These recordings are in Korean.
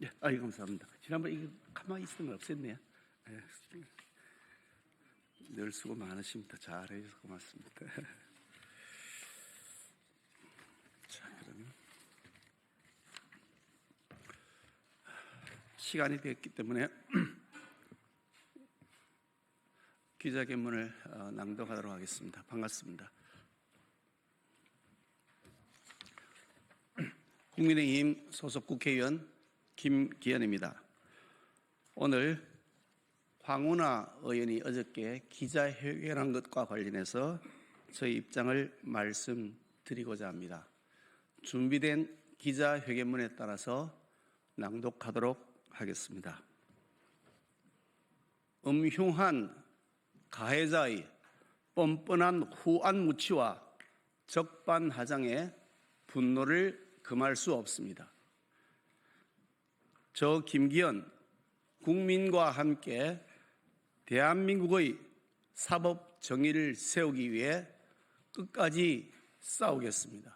예, 아유, 감사합니다. 지난번에 이거 가만히 있었던 거 없앴네요. 예, 늘 수고 많으십니다. 잘해주셔서 고맙습니다. 자, 그러면 시간이 됐기 때문에 기자회견문을 낭독하도록 하겠습니다. 반갑습니다. 국민의힘 소속 국회의원 김기현입니다. 오늘 황운하 의원이 어저께 기자회견한 것과 관련해서 저희 입장을 말씀드리고자 합니다. 준비된 기자회견문에 따라서 낭독하도록 하겠습니다. 음흉한 가해자의 뻔뻔한 후안무치와 적반하장에 분노를 금할 수 없습니다. 저 김기현 국민과 함께 대한민국의 사법 정의를 세우기 위해 끝까지 싸우겠습니다.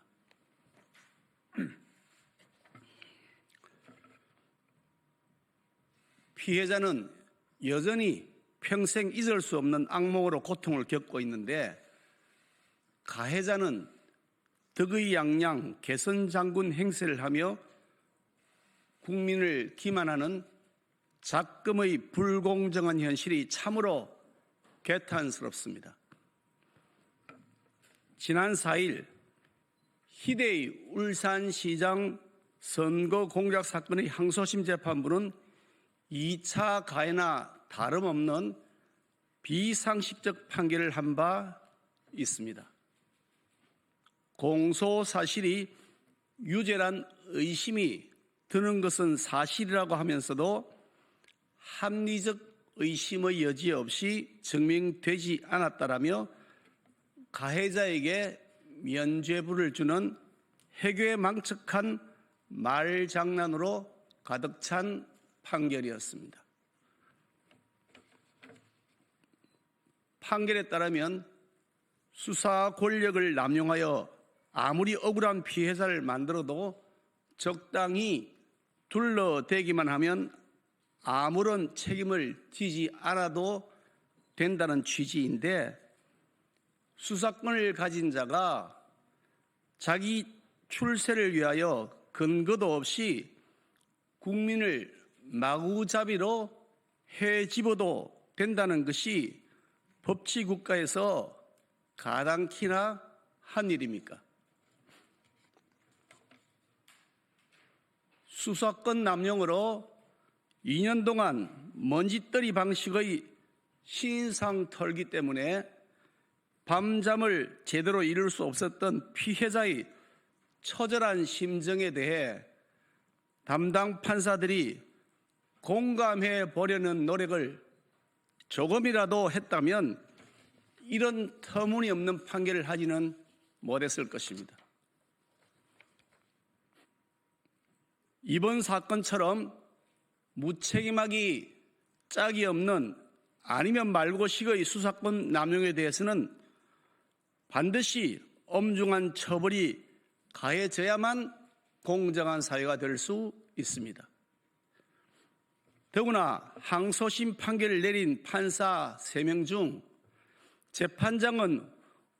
피해자는 여전히 평생 잊을 수 없는 악몽으로 고통을 겪고 있는데, 가해자는 덕의양양 개선장군 행세를 하며 국민을 기만하는 작금의 불공정한 현실이 참으로 개탄스럽습니다. 지난 4일 희대의 울산시장 선거 공작 사건의 항소심 재판부는 2차 가해나 다름없는 비상식적 판결을 한 바 있습니다. 공소 사실이 유죄란 의심이 드는 것은 사실이라고 하면서도 합리적 의심의 여지 없이 증명되지 않았다라며 가해자에게 면죄부를 주는 해괴망측한 말장난으로 가득 찬 판결이었습니다. 판결에 따르면 수사 권력을 남용하여 아무리 억울한 피해자를 만들어도 적당히 둘러대기만 하면 아무런 책임을 지지 않아도 된다는 취지인데, 수사권을 가진 자가 자기 출세를 위하여 근거도 없이 국민을 마구잡이로 해집어도 된다는 것이 법치국가에서 가당키나 한 일입니까? 수사권 남용으로 2년 동안 먼지떨이 방식의 신상 털기 때문에 밤잠을 제대로 이룰 수 없었던 피해자의 처절한 심정에 대해 담당 판사들이 공감해 보려는 노력을 조금이라도 했다면 이런 터무니없는 판결을 하지는 못했을 것입니다. 이번 사건처럼 무책임하기 짝이 없는 아니면 말고식의 수사권 남용에 대해서는 반드시 엄중한 처벌이 가해져야만 공정한 사회가 될 수 있습니다. 더구나 항소심 판결을 내린 판사 3명 중 재판장은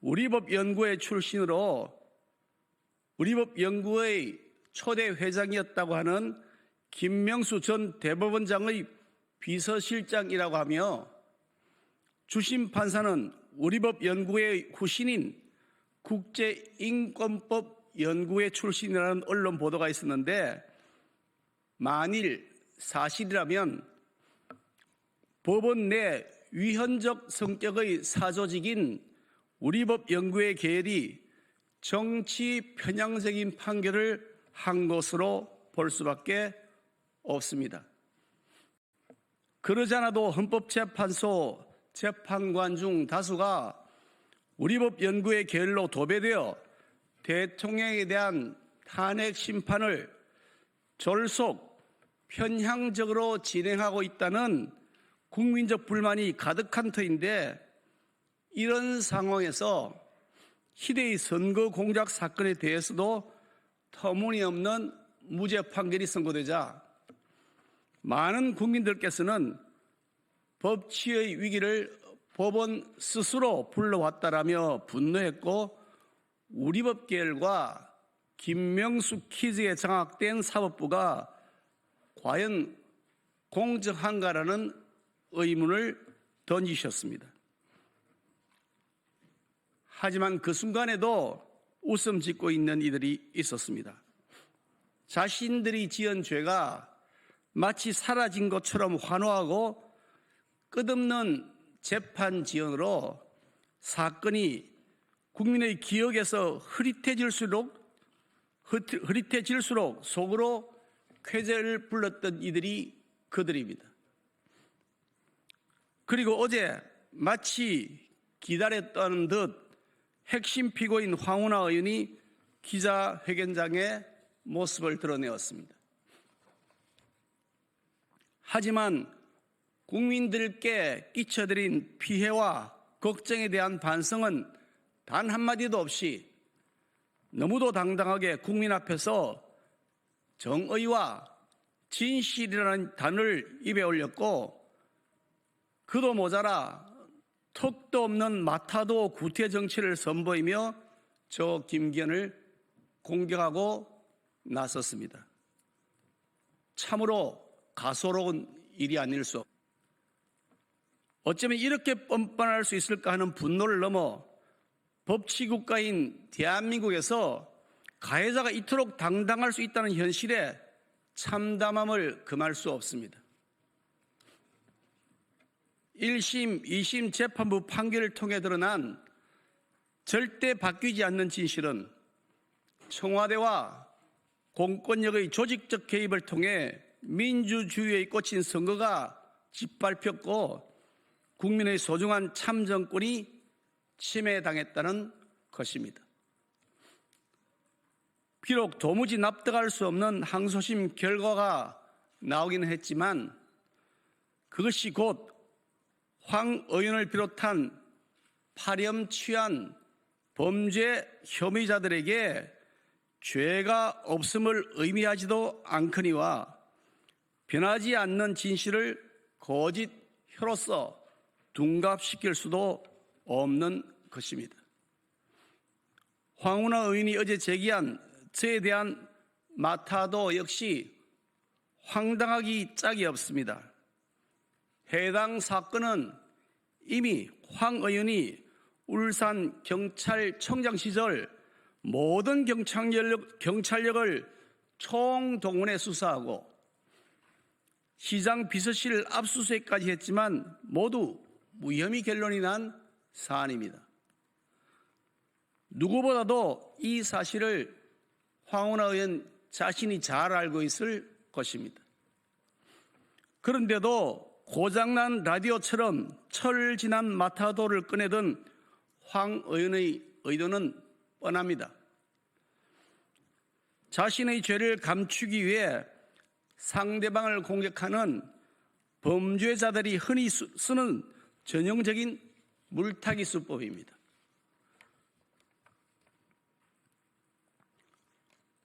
우리법연구회 출신으로 우리법연구회 초대 회장이었다고 하는 김명수 전 대법원장의 비서실장이라고 하며, 주심 판사는 우리법연구회 후신인 국제인권법연구회 출신이라는 언론 보도가 있었는데, 만일 사실이라면 법원 내 위헌적 성격의 사조직인 우리법연구회 계열이 정치 편향적인 판결을 한 것으로 볼 수밖에 없습니다. 그러지 않아도 헌법재판소 재판관 중 다수가 우리법연구회 계열로 도배되어 대통령에 대한 탄핵 심판을 졸속 편향적으로 진행하고 있다는 국민적 불만이 가득한 터인데, 이런 상황에서 희대의 선거 공작 사건에 대해서도 터무니없는 무죄 판결이 선고되자 많은 국민들께서는 법치의 위기를 법원 스스로 불러왔다라며 분노했고, 우리 법계열과 김명수 키즈에 장악된 사법부가 과연 공정한가라는 의문을 던지셨습니다. 하지만 그 순간에도 웃음 짓고 있는 이들이 있었습니다. 자신들이 지은 죄가 마치 사라진 것처럼 환호하고 끝없는 재판 지연으로 사건이 국민의 기억에서 흐릿해질수록 속으로 쾌재를 불렀던 이들이 그들입니다. 그리고 어제 마치 기다렸던 듯 핵심 피고인 황운하 의원이 기자회견장에 모습을 드러내었습니다. 하지만 국민들께 끼쳐드린 피해와 걱정에 대한 반성은 단 한마디도 없이 너무도 당당하게 국민 앞에서 정의와 진실이라는 단어를 입에 올렸고, 그도 모자라 턱도 없는 마타도 구태 정치를 선보이며 저 김기현을 공격하고 나섰습니다. 참으로 가소로운 일이 아닐 수 없습니다. 어쩌면 이렇게 뻔뻔할 수 있을까 하는 분노를 넘어 법치국가인 대한민국에서 가해자가 이토록 당당할 수 있다는 현실에 참담함을 금할 수 없습니다. 1심, 2심 재판부 판결을 통해 드러난 절대 바뀌지 않는 진실은 청와대와 공권력의 조직적 개입을 통해 민주주의에 꽂힌 선거가 짓밟혔고 국민의 소중한 참정권이 침해당했다는 것입니다. 비록 도무지 납득할 수 없는 항소심 결과가 나오기는 했지만 그것이 곧 황 의원을 비롯한 파렴치한 범죄 혐의자들에게 죄가 없음을 의미하지도 않거니와 변하지 않는 진실을 거짓 혀로서 둔갑시킬 수도 없는 것입니다. 황운하 의원이 어제 제기한 저에 대한 마타도 역시 황당하기 짝이 없습니다. 해당 사건은 이미 황 의원이 울산 경찰청장 시절 모든 경찰력을 총동원해 수사하고 시장 비서실 압수수색까지 했지만 모두 무혐의 결론이 난 사안입니다. 누구보다도 이 사실을 황운하 의원 자신이 잘 알고 있을 것입니다. 그런데도 고장난 라디오처럼 철 지난 마타도를 꺼내던 황 의원의 의도는 뻔합니다. 자신의 죄를 감추기 위해 상대방을 공격하는 범죄자들이 흔히 쓰는 전형적인 물타기 수법입니다.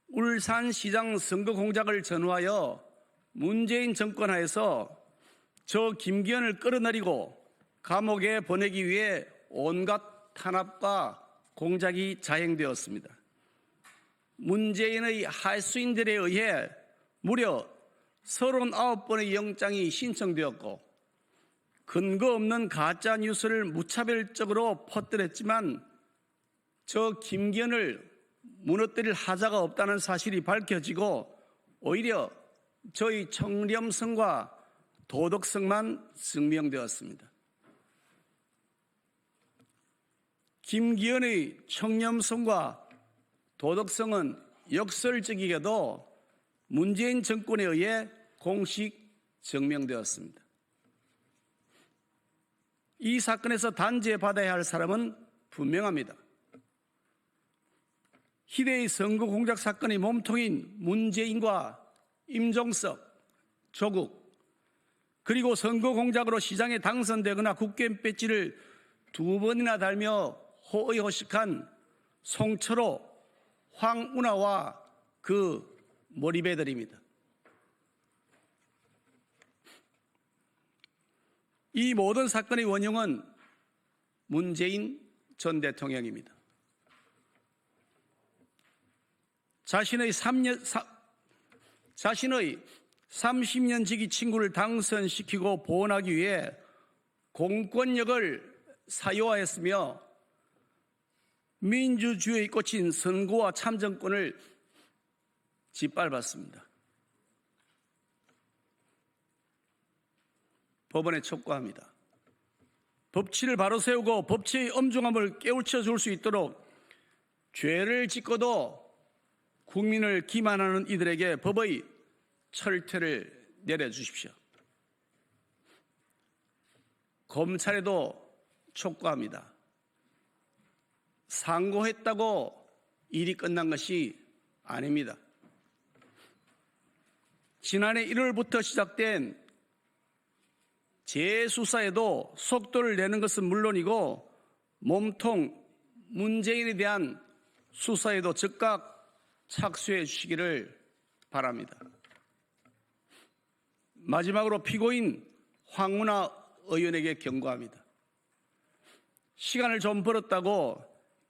울산시장 선거 공작을 전후하여 문재인 정권 하에서 저 김기현을 끌어내리고 감옥에 보내기 위해 온갖 탄압과 공작이 자행되었습니다. 문재인의 할수인들에 의해 무려 39번의 영장이 신청되었고 근거 없는 가짜 뉴스를 무차별적으로 퍼뜨렸지만 저 김기현을 무너뜨릴 하자가 없다는 사실이 밝혀지고 오히려 저희 청렴성과 도덕성만 증명되었습니다. 김기현의 청렴성과 도덕성은 역설적이게도 문재인 정권에 의해 공식 증명되었습니다. 이 사건에서 단죄받아야 할 사람은 분명합니다. 희대의 선거 공작 사건의 몸통인 문재인과 임종석, 조국, 그리고 선거 공작으로 시장에 당선되거나 국회의원 배지를 2번이나 달며 호의호식한 송철호, 황운하와 그 몰입애들입니다. 이 모든 사건의 원흉은 문재인 전 대통령입니다. 자신의 30년 지기 친구를 당선시키고 보원하기 위해 공권력을 사유화했으며 민주주의의 꽃인 선거와 참정권을 짓밟았습니다. 법원에 촉구합니다. 법치를 바로 세우고 법치의 엄중함을 깨우쳐 줄 수 있도록 죄를 짓고도 국민을 기만하는 이들에게 법의 철퇴를 내려주십시오. 검찰에도 촉구합니다. 상고했다고 일이 끝난 것이 아닙니다. 지난해 1월부터 시작된 재수사에도 속도를 내는 것은 물론이고 몸통 문재인에 대한 수사에도 즉각 착수해 주시기를 바랍니다. 마지막으로 피고인 황운하 의원에게 경고합니다. 시간을 좀 벌었다고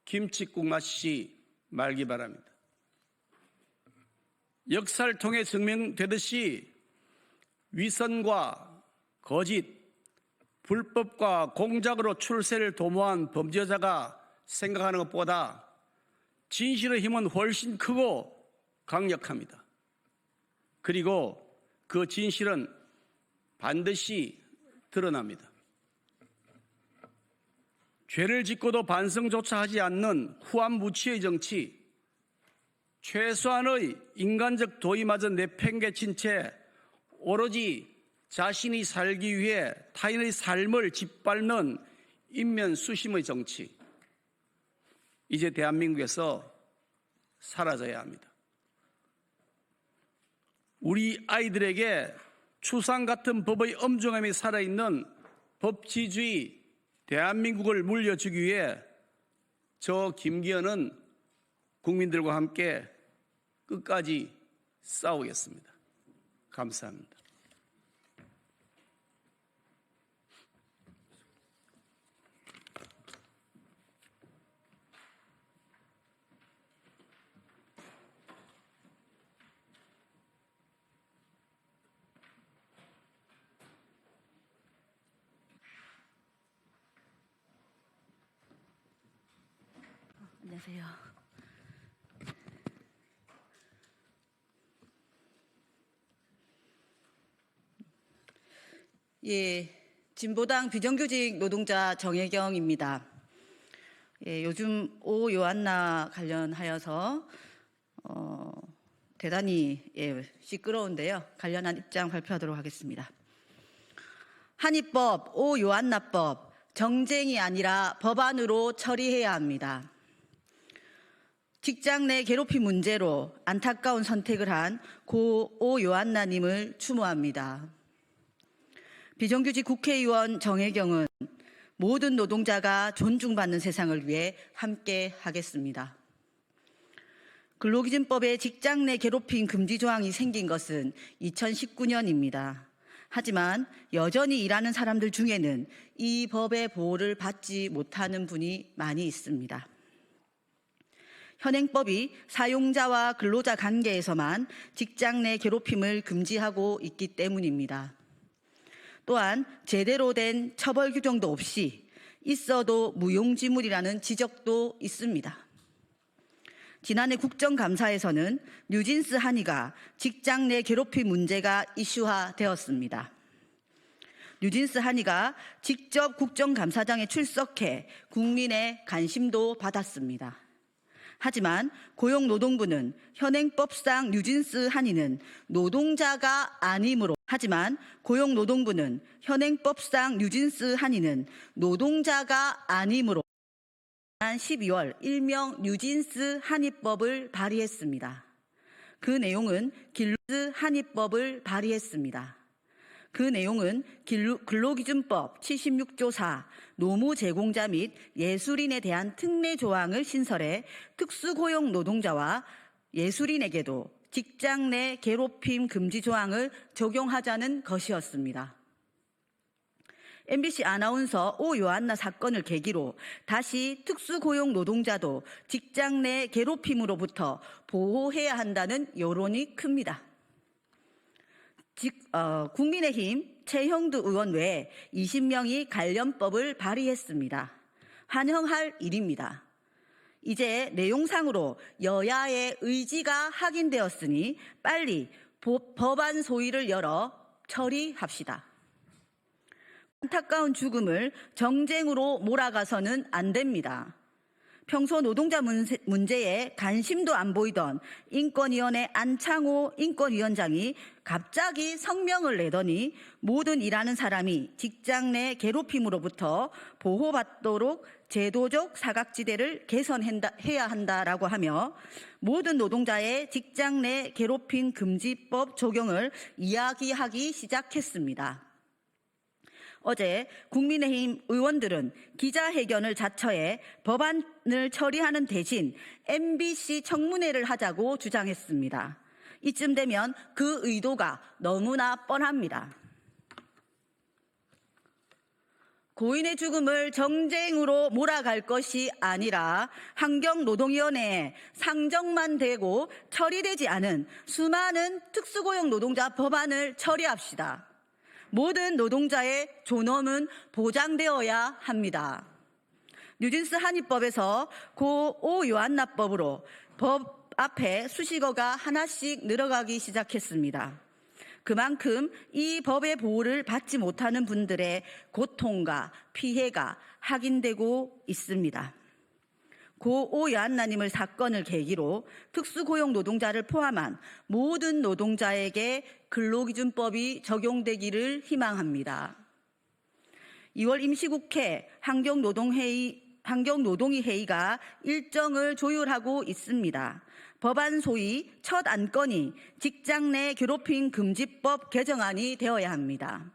김칫국 마시지 말기 바랍니다. 역사를 통해 증명되듯이 위선과 거짓, 불법과 공작으로 출세를 도모한 범죄자가 생각하는 것보다 진실의 힘은 훨씬 크고 강력합니다. 그리고 그 진실은 반드시 드러납니다. 죄를 짓고도 반성조차 하지 않는 후한무치의 정치, 최소한의 인간적 도의마저 내팽개친 채 오로지 자신이 살기 위해 타인의 삶을 짓밟는 인면수심의 정치, 이제 대한민국에서 사라져야 합니다. 우리 아이들에게 추상 같은 법의 엄중함이 살아있는 법치주의 대한민국을 물려주기 위해 저 김기현은 국민들과 함께 끝까지 싸우겠습니다. 감사합니다. 안녕하세요. 진보당 비정규직 노동자 정혜경입니다. 요즘 오 요한나 관련하여서 대단히 시끄러운데요. 관련한 입장 발표하도록 하겠습니다. 한입법, 오 요한나법, 정쟁이 아니라 법안으로 처리해야 합니다. 직장 내 괴롭힘 문제로 안타까운 선택을 한 고 오 요한나님을 추모합니다. 비정규직 국회의원 정혜경은 모든 노동자가 존중받는 세상을 위해 함께 하겠습니다. 근로기준법에 직장 내 괴롭힘 금지 조항이 생긴 것은 2019년입니다. 하지만 여전히 일하는 사람들 중에는 이 법의 보호를 받지 못하는 분이 많이 있습니다. 현행법이 사용자와 근로자 관계에서만 직장 내 괴롭힘을 금지하고 있기 때문입니다. 또한 제대로 된 처벌 규정도 없이 있어도 무용지물이라는 지적도 있습니다. 지난해 국정감사에서는 뉴진스 한의가 직장 내 괴롭힘 문제가 이슈화되었습니다. 뉴진스 한의가 직접 국정감사장에 출석해 국민의 관심도 받았습니다. 하지만 고용노동부는 현행법상 뉴진스 한의는 노동자가 아니므로 지난 12월 일명 뉴진스 한의법을 발의했습니다. 그 내용은 근로기준법 76조 4 노무제공자 및 예술인에 대한 특례 조항을 신설해 특수고용 노동자와 예술인에게도 직장 내 괴롭힘 금지 조항을 적용하자는 것이었습니다. MBC 아나운서 오요한나 사건을 계기로 다시 특수고용 노동자도 직장 내 괴롭힘으로부터 보호해야 한다는 여론이 큽니다. 국민의힘 최형두 의원 외에 20명이 관련법을 발의했습니다. 환영할 일입니다. 이제 내용상으로 여야의 의지가 확인되었으니 빨리 법안 소위를 열어 처리합시다. 안타까운 죽음을 정쟁으로 몰아가서는 안 됩니다. 평소 노동자 문제에 관심도 안 보이던 인권위원회 안창호 인권위원장이 갑자기 성명을 내더니 모든 일하는 사람이 직장 내 괴롭힘으로부터 보호받도록 제도적 사각지대를 개선해야 한다라고 하며 모든 노동자의 직장 내 괴롭힘 금지법 적용을 이야기하기 시작했습니다. 어제 국민의힘 의원들은 기자회견을 자처해 법안을 처리하는 대신 MBC 청문회를 하자고 주장했습니다. 이쯤 되면 그 의도가 너무나 뻔합니다. 고인의 죽음을 정쟁으로 몰아갈 것이 아니라 환경노동위원회에 상정만 되고 처리되지 않은 수많은 특수고용 노동자 법안을 처리합시다. 모든 노동자의 존엄은 보장되어야 합니다. 뉴진스 한입법에서 고 오요한나법으로 법 앞에 수식어가 하나씩 늘어가기 시작했습니다. 그만큼 이 법의 보호를 받지 못하는 분들의 고통과 피해가 확인되고 있습니다. 고 오요한나님을 사건을 계기로 특수고용 노동자를 포함한 모든 노동자에게 근로기준법이 적용되기를 희망합니다. 2월 임시국회 환경노동위 회의가 일정을 조율하고 있습니다. 법안 소위 첫 안건이 직장 내 괴롭힘 금지법 개정안이 되어야 합니다.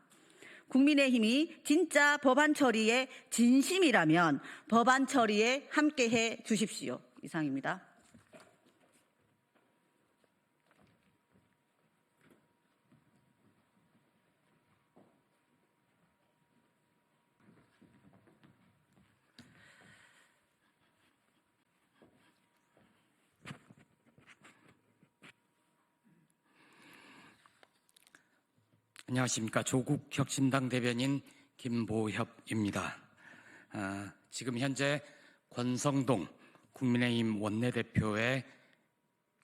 국민의힘이 진짜 법안 처리에 진심이라면 법안 처리에 함께해 주십시오. 이상입니다. 안녕하십니까. 조국혁신당 대변인 김보협입니다. 지금 현재 권성동 국민의힘 원내대표의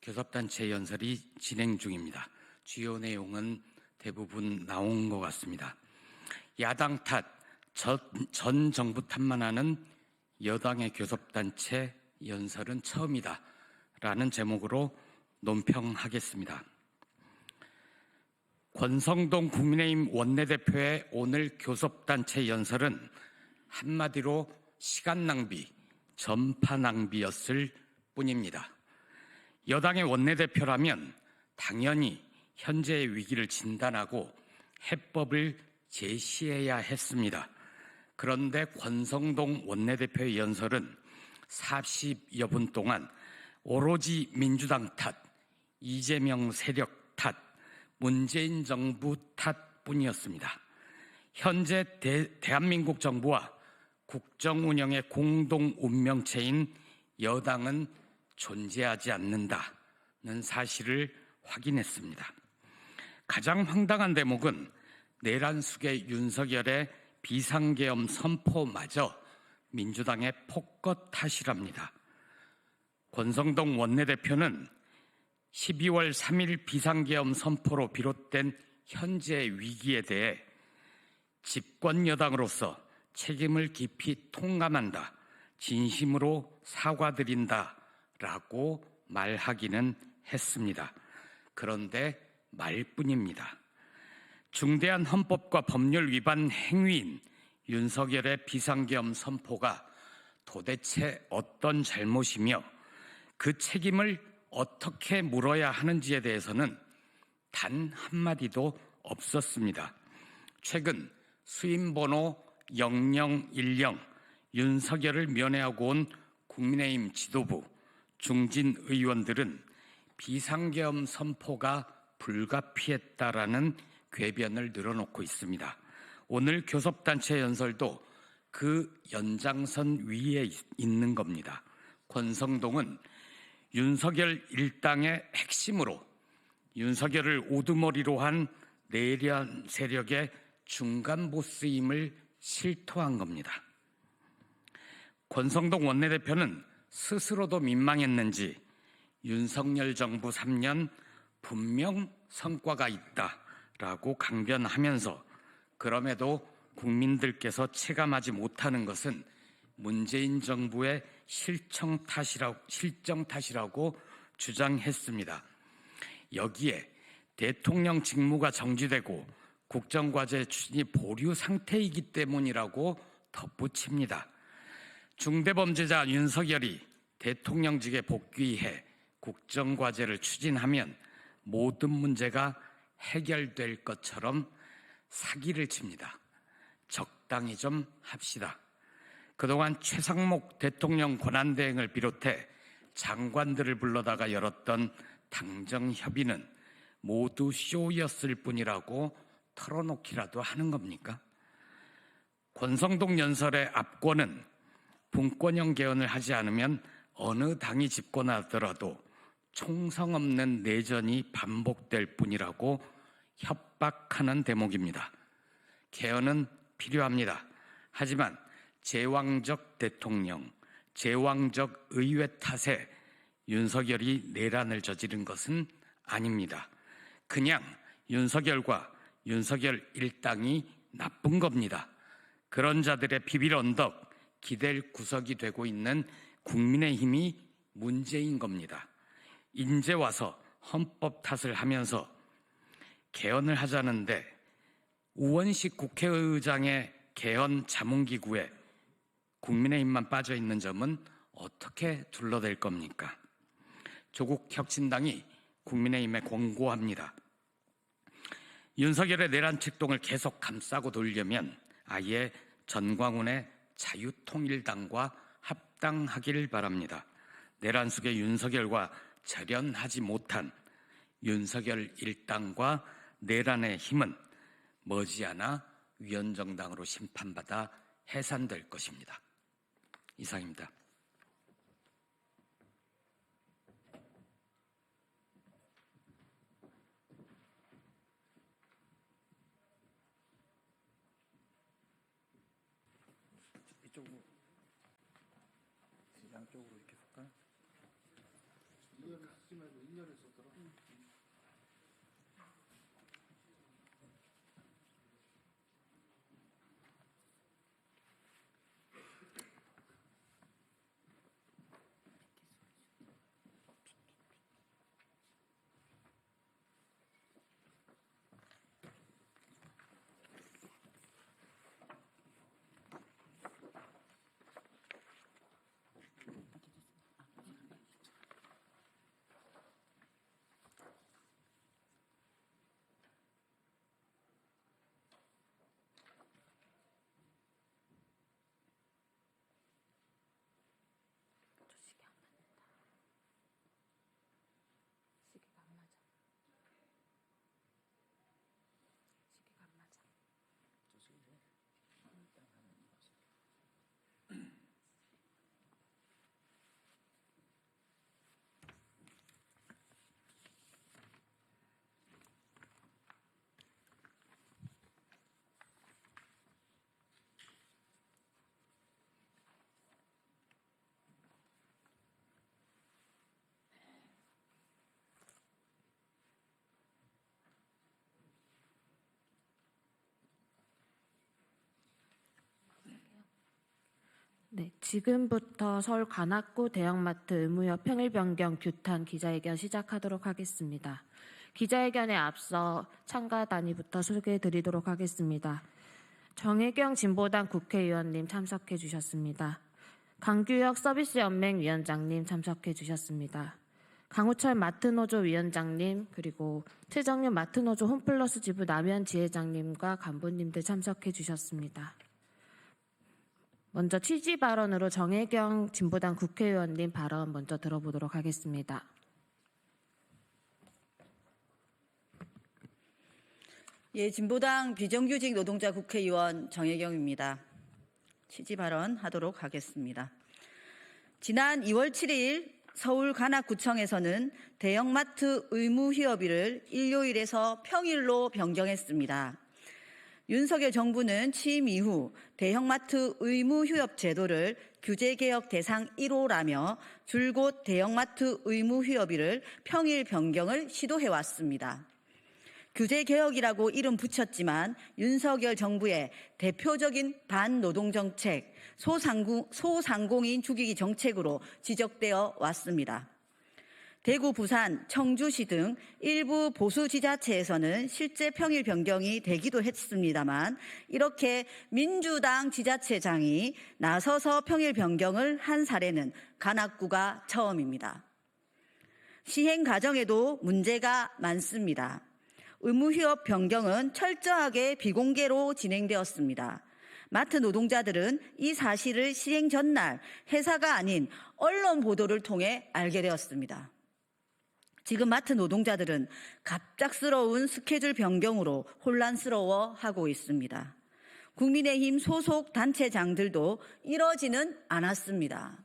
교섭단체 연설이 진행 중입니다. 주요 내용은 대부분 나온 것 같습니다. 야당 탓, 전 정부 탓만 하는 여당의 교섭단체 연설은 처음이다 라는 제목으로 논평하겠습니다. 권성동 국민의힘 원내대표의 오늘 교섭단체 연설은 한마디로 시간 낭비, 전파 낭비였을 뿐입니다. 여당의 원내대표라면 당연히 현재의 위기를 진단하고 해법을 제시해야 했습니다. 그런데 권성동 원내대표의 연설은 40여 분 동안 오로지 민주당 탓, 이재명 세력 탓, 문재인 정부 탓뿐이었습니다. 현재 대한민국 정부와 국정 운영의 공동 운명체인 여당은 존재하지 않는다는 사실을 확인했습니다. 가장 황당한 대목은 내란 숙의 윤석열의 비상계엄 선포마저 민주당의 폭거 탓이랍니다. 권성동 원내대표는 12월 3일 비상계엄 선포로 비롯된 현재의 위기에 대해 집권 여당으로서 책임을 깊이 통감한다, 진심으로 사과드린다라고 말하기는 했습니다. 그런데 말뿐입니다. 중대한 헌법과 법률 위반 행위인 윤석열의 비상계엄 선포가 도대체 어떤 잘못이며 그 책임을 어떻게 물어야 하는지에 대해서는 단 한마디도 없었습니다. 최근 수임번호 0010 윤석열을 면회하고 온 국민의힘 지도부, 중진 의원들은 비상계엄 선포가 불가피했다라는 궤변을 늘어놓고 있습니다. 오늘 교섭단체 연설도 그 연장선 위에 있는 겁니다. 권성동은 윤석열 일당의 핵심으로 윤석열을 우두머리로 한 내란 세력의 중간 보스임을 실토한 겁니다. 권성동 원내대표는 스스로도 민망했는지 윤석열 정부 3년 분명 성과가 있다라고 강변하면서 그럼에도 국민들께서 체감하지 못하는 것은 문재인 정부의 실정 탓이라고 주장했습니다. 여기에 대통령 직무가 정지되고 국정과제 추진이 보류 상태이기 때문이라고 덧붙입니다. 중대범죄자 윤석열이 대통령직에 복귀해 국정과제를 추진하면 모든 문제가 해결될 것처럼 사기를 칩니다. 적당히 좀 합시다. 그동안 최상목 대통령 권한대행을 비롯해 장관들을 불러다가 열었던 당정협의는 모두 쇼였을 뿐이라고 털어놓기라도 하는 겁니까? 권성동 연설의 압권은 분권형 개헌을 하지 않으면 어느 당이 집권하더라도 총성 없는 내전이 반복될 뿐이라고 협박하는 대목입니다. 개헌은 필요합니다. 하지만 제왕적 대통령, 제왕적 의회 탓에 윤석열이 내란을 저지른 것은 아닙니다. 그냥 윤석열과 윤석열 일당이 나쁜 겁니다. 그런 자들의 비빌 언덕, 기댈 구석이 되고 있는 국민의힘이 문제인 겁니다. 인제 와서 헌법 탓을 하면서 개헌을 하자는데 우원식 국회의장의 개헌 자문기구에 국민의힘만 빠져 있는 점은 어떻게 둘러댈 겁니까? 조국 혁신당이 국민의힘에 권고합니다. 윤석열의 내란 책동을 계속 감싸고 돌려면 아예 전광훈의 자유통일당과 합당하길 바랍니다. 내란 속의 윤석열과 절연하지 못한 윤석열 일당과 내란의 힘은 머지않아 위헌정당으로 심판받아 해산될 것입니다. 이상입니다. 이쪽으로, 양쪽으로 이렇게 볼까요? 네, 지금부터 서울 관악구 대형마트 의무협 평일 변경 규탄 기자회견 시작하도록 하겠습니다. 기자회견에 앞서 참가 단위부터 소개해 드리도록 하겠습니다. 정혜경 진보당 국회의원님 참석해 주셨습니다. 강규혁 서비스연맹 위원장님 참석해 주셨습니다. 강우철 마트노조 위원장님, 그리고 최정윤 마트노조 홈플러스 지부 남현 지회장님과 간부님들 참석해 주셨습니다. 먼저 취지 발언으로 정혜경 진보당 국회의원님 발언 먼저 들어보도록 하겠습니다. 예, 진보당 비정규직 노동자 국회의원 정혜경입니다. 취지 발언하도록 하겠습니다. 지난 2월 7일 서울 관악구청에서는 대형마트 의무 휴업일을 일요일에서 평일로 변경했습니다. 윤석열 정부는 취임 이후 대형마트 의무 휴업 제도를 규제개혁 대상 1호라며 줄곧 대형마트 의무 휴업일을 평일 변경을 시도해왔습니다. 규제개혁이라고 이름 붙였지만 윤석열 정부의 대표적인 반노동정책, 소상공인 죽이기 정책으로 지적되어 왔습니다. 대구, 부산, 청주시 등 일부 보수 지자체에서는 실제 평일 변경이 되기도 했습니다만 이렇게 민주당 지자체장이 나서서 평일 변경을 한 사례는 관악구가 처음입니다. 시행 과정에도 문제가 많습니다. 의무휴업 변경은 철저하게 비공개로 진행되었습니다. 마트 노동자들은 이 사실을 시행 전날 회사가 아닌 언론 보도를 통해 알게 되었습니다. 지금 마트 노동자들은 갑작스러운 스케줄 변경으로 혼란스러워하고 있습니다. 국민의힘 소속 단체장들도 이러지는 않았습니다.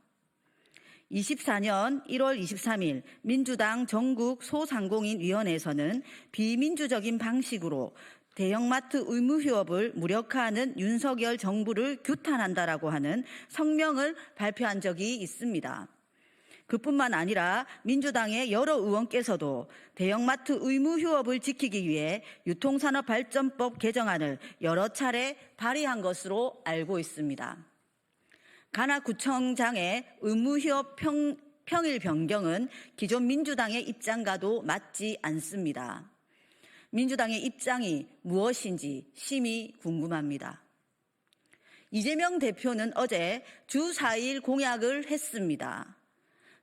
24년 1월 23일 민주당 전국 소상공인위원회에서는 비민주적인 방식으로 대형마트 의무휴업을 무력화하는 윤석열 정부를 규탄한다라고 하는 성명을 발표한 적이 있습니다. 그뿐만 아니라 민주당의 여러 의원께서도 대형마트 의무휴업을 지키기 위해 유통산업발전법 개정안을 여러 차례 발의한 것으로 알고 있습니다. 관악구청장의 의무휴업 평일 변경은 기존 민주당의 입장과도 맞지 않습니다. 민주당의 입장이 무엇인지 심히 궁금합니다. 이재명 대표는 어제 주 4일 공약을 했습니다.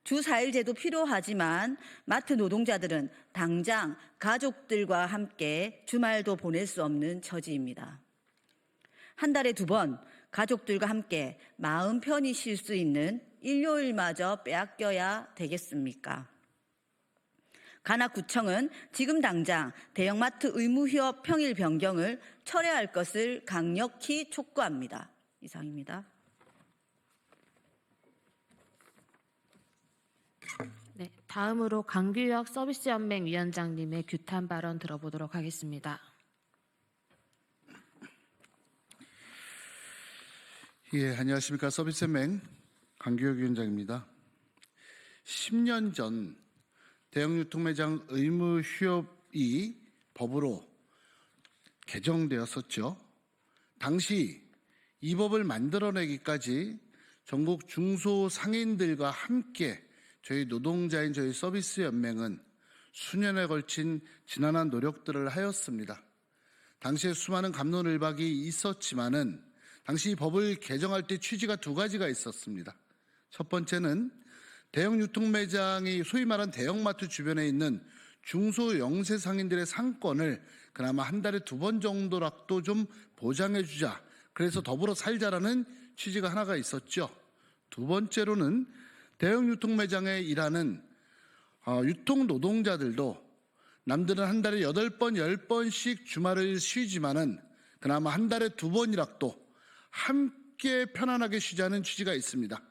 주 4일제도 필요하지만 마트 노동자들은 당장 가족들과 함께 주말도 보낼 수 없는 처지입니다. 한 달에 2번 가족들과 함께 마음 편히 쉴 수 있는 일요일마저 빼앗겨야 되겠습니까? 관악구청은 지금 당장 대형마트 의무휴업 평일 변경을 철회할 것을 강력히 촉구합니다. 이상입니다. 네, 다음으로 강규혁 서비스연맹 위원장님의 규탄 발언 들어보도록 하겠습니다. 예, 안녕하십니까. 서비스연맹 강규혁 위원장입니다. 10년 전 대형유통매장 의무 휴업이 법으로 개정되었었죠. 당시 이 법을 만들어내기까지 전국 중소상인들과 함께 저희 노동자인 저희 서비스연맹은 수년에 걸친 지난한 노력들을 하였습니다. 당시에 수많은 갑론을박이 있었지만은 당시 이 법을 개정할 때 취지가 2가지가 있었습니다. 첫 번째는 대형 유통매장이 소위 말하는 대형마트 주변에 있는 중소영세 상인들의 상권을 그나마 한 달에 2번 정도라도 좀 보장해주자. 그래서 더불어 살자라는 취지가 하나가 있었죠. 2번째로는 대형 유통매장에 일하는 유통 노동자들도 남들은 한 달에 8번, 10번씩 주말을 쉬지만은 그나마 한 달에 2번이라도 함께 편안하게 쉬자는 취지가 있습니다.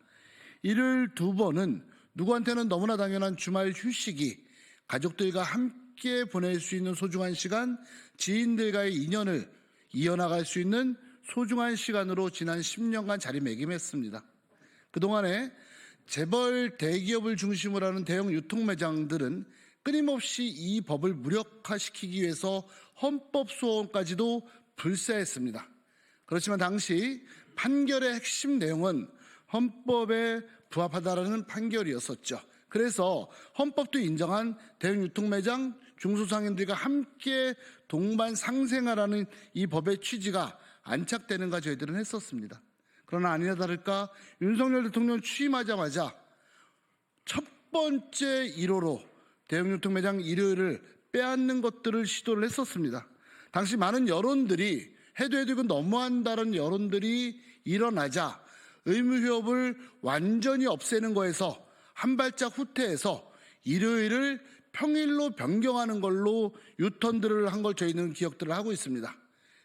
일요일 2번은 누구한테는 너무나 당연한 주말 휴식이 가족들과 함께 보낼 수 있는 소중한 시간, 지인들과의 인연을 이어나갈 수 있는 소중한 시간으로 지난 10년간 자리매김했습니다. 그동안에 재벌 대기업을 중심으로 하는 대형 유통매장들은 끊임없이 이 법을 무력화시키기 위해서 헌법소원까지도 불사했습니다. 그렇지만 당시 판결의 핵심 내용은 헌법에 부합하다라는 판결이었었죠. 그래서 헌법도 인정한 대형 유통매장 중소상인들과 함께 동반 상생하라는 이 법의 취지가 안착되는가 저희들은 했었습니다. 그러나 아니나 다를까 윤석열 대통령 취임하자마자 첫 번째 1호로 대형 유통매장 일요일을 빼앗는 것들을 시도를 했었습니다. 당시 많은 여론들이 해도 이건 너무한다는 여론들이 일어나자 의무휴업을 완전히 없애는 거에서 한 발짝 후퇴해서 일요일을 평일로 변경하는 걸로 유턴들을 한 걸 저희는 기억들을 하고 있습니다.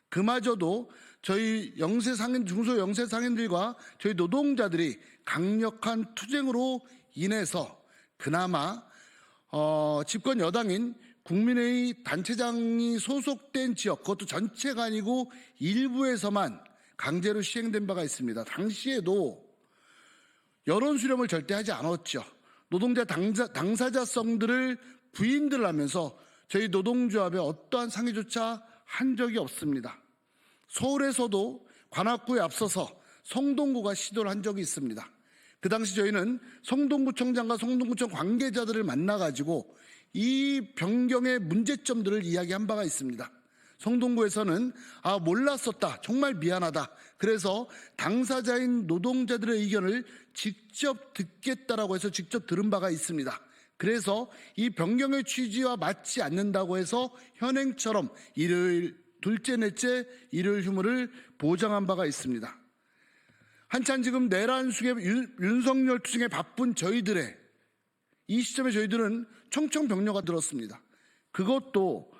그마저도 저희 중소 영세 상인들과 저희 노동자들이 강력한 투쟁으로 인해서 그나마 집권 여당인 국민의힘 단체장이 소속된 지역, 그것도 전체가 아니고 일부에서만 강제로 시행된 바가 있습니다. 당시에도 여론 수렴을 절대 하지 않았죠. 노동자 당사자성들을 부인들 하면서 저희 노동조합에 어떠한 상의조차 한 적이 없습니다. 서울에서도 관악구에 앞서서 성동구가 시도를 한 적이 있습니다. 그 당시 저희는 성동구청장과 성동구청 관계자들을 만나가지고 이 변경의 문제점들을 이야기한 바가 있습니다. 성동구에서는 몰랐었다, 정말 미안하다, 그래서 당사자인 노동자들의 의견을 직접 듣겠다라고 해서 직접 들은 바가 있습니다. 그래서 이 변경의 취지와 맞지 않는다고 해서 현행처럼 일요일, 둘째, 넷째 일요일 휴무를 보장한 바가 있습니다. 한참 지금 내란 수계 윤석열 투쟁에 바쁜 저희들의 이 시점에 저희들은 청천벽력가 들었습니다. 그것도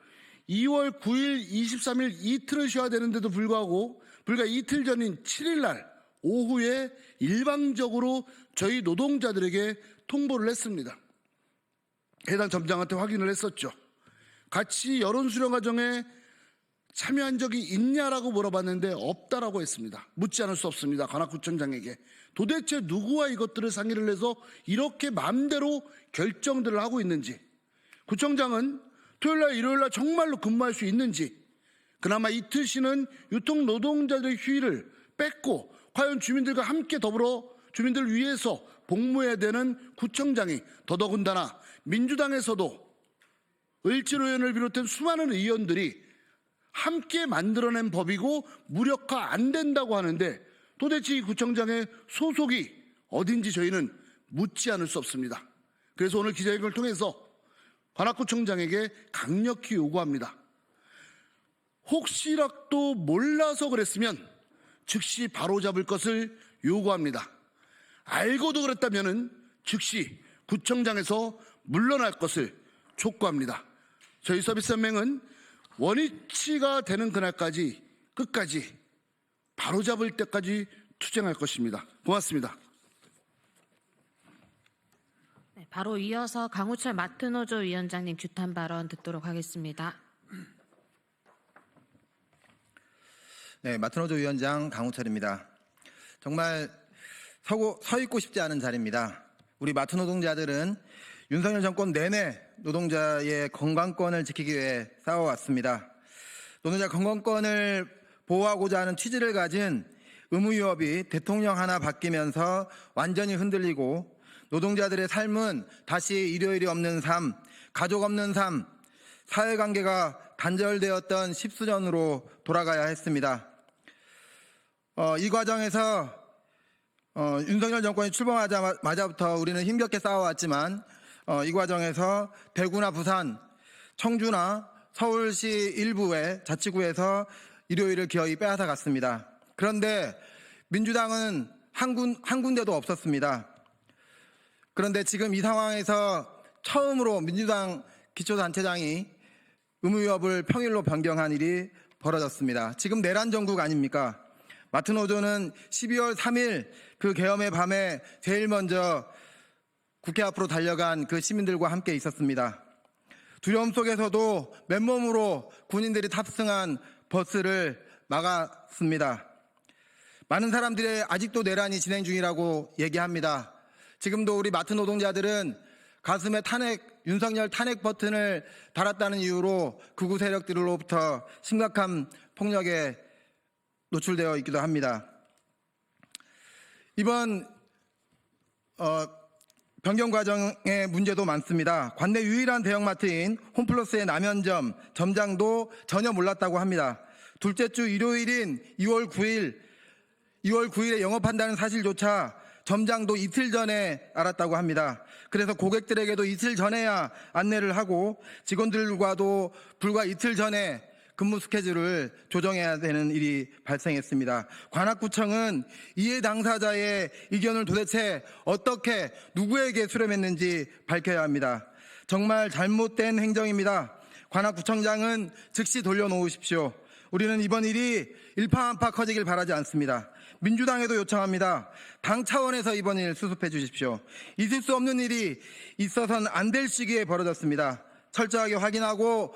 2월 9일, 23일 이틀을 쉬어야 되는데도 불구하고 불과 이틀 전인 7일 날 오후에 일방적으로 저희 노동자들에게 통보를 했습니다. 해당 점장한테 확인을 했었죠. 같이 여론 수렴 과정에 참여한 적이 있냐라고 물어봤는데 없다라고 했습니다. 묻지 않을 수 없습니다. 관악구청장에게. 도대체 누구와 이것들을 상의를 해서 이렇게 마음대로 결정들을 하고 있는지, 구청장은 토요일날 일요일날 정말로 근무할 수 있는지, 그나마 이틀 쉬는 유통 노동자들의 휴일을 뺏고 과연 주민들과 함께 더불어 주민들을 위해서 복무해야 되는 구청장이, 더더군다나 민주당에서도 을지로 의원을 비롯한 수많은 의원들이 함께 만들어낸 법이고 무력화 안 된다고 하는데 도대체 이 구청장의 소속이 어딘지 저희는 묻지 않을 수 없습니다. 그래서 오늘 기자회견을 통해서 관악구청장에게 강력히 요구합니다. 혹시라도 몰라서 그랬으면 즉시 바로잡을 것을 요구합니다. 알고도 그랬다면 즉시 구청장에서 물러날 것을 촉구합니다. 저희 서비스연맹은 원위치가 되는 그날까지 끝까지 바로잡을 때까지 투쟁할 것입니다. 고맙습니다. 네, 바로 이어서 강우철 마트노조 위원장님 규탄 발언 듣도록 하겠습니다. 네, 마트노조 위원장 강우철입니다. 정말 서 있고 싶지 않은 자리입니다. 우리 마트 노동자들은 윤석열 정권 내내 노동자의 건강권을 지키기 위해 싸워왔습니다. 노동자 건강권을 보호하고자 하는 취지를 가진 의무유업이 대통령 하나 바뀌면서 완전히 흔들리고 노동자들의 삶은 다시 일요일이 없는 삶, 가족 없는 삶, 사회관계가 단절되었던 10수년으로 돌아가야 했습니다. 이 과정에서 윤석열 정권이 출범하자마자부터 우리는 힘겹게 싸워왔지만 이 과정에서 대구나 부산, 청주나 서울시 일부의 자치구에서 일요일을 기어이 빼앗아 갔습니다. 그런데 민주당은 한 군데도 없었습니다. 그런데 지금 이 상황에서 처음으로 민주당 기초단체장이 의무유업을 평일로 변경한 일이 벌어졌습니다. 지금 내란 정국 아닙니까? 마트노조는 12월 3일 그 계엄의 밤에 제일 먼저 국회 앞으로 달려간 그 시민들과 함께 있었습니다. 두려움 속에서도 맨몸으로 군인들이 탑승한 버스를 막았습니다. 많은 사람들이 아직도 내란이 진행 중이라고 얘기합니다. 지금도 우리 마트 노동자들은 가슴에 윤석열 탄핵 버튼을 달았다는 이유로 극우 세력들로부터 심각한 폭력에 노출되어 있기도 합니다. 이번 변경 과정의 문제도 많습니다. 관내 유일한 대형마트인 홈플러스의 남현점 점장도 전혀 몰랐다고 합니다. 둘째 주 일요일인 2월 9일에 영업한다는 사실조차 점장도 이틀 전에 알았다고 합니다. 그래서 고객들에게도 이틀 전에야 안내를 하고 직원들과도 불과 이틀 전에 근무 스케줄을 조정해야 되는 일이 발생했습니다. 관악구청은 이해 당사자의 의견을 도대체 어떻게 누구에게 수렴했는지 밝혀야 합니다. 정말 잘못된 행정입니다. 관악구청장은 즉시 돌려놓으십시오. 우리는 이번 일이 일파만파 커지길 바라지 않습니다. 민주당에도 요청합니다. 당 차원에서 이번 일 수습해 주십시오. 있을 수 없는 일이 있어서는 안 될 시기에 벌어졌습니다. 철저하게 확인하고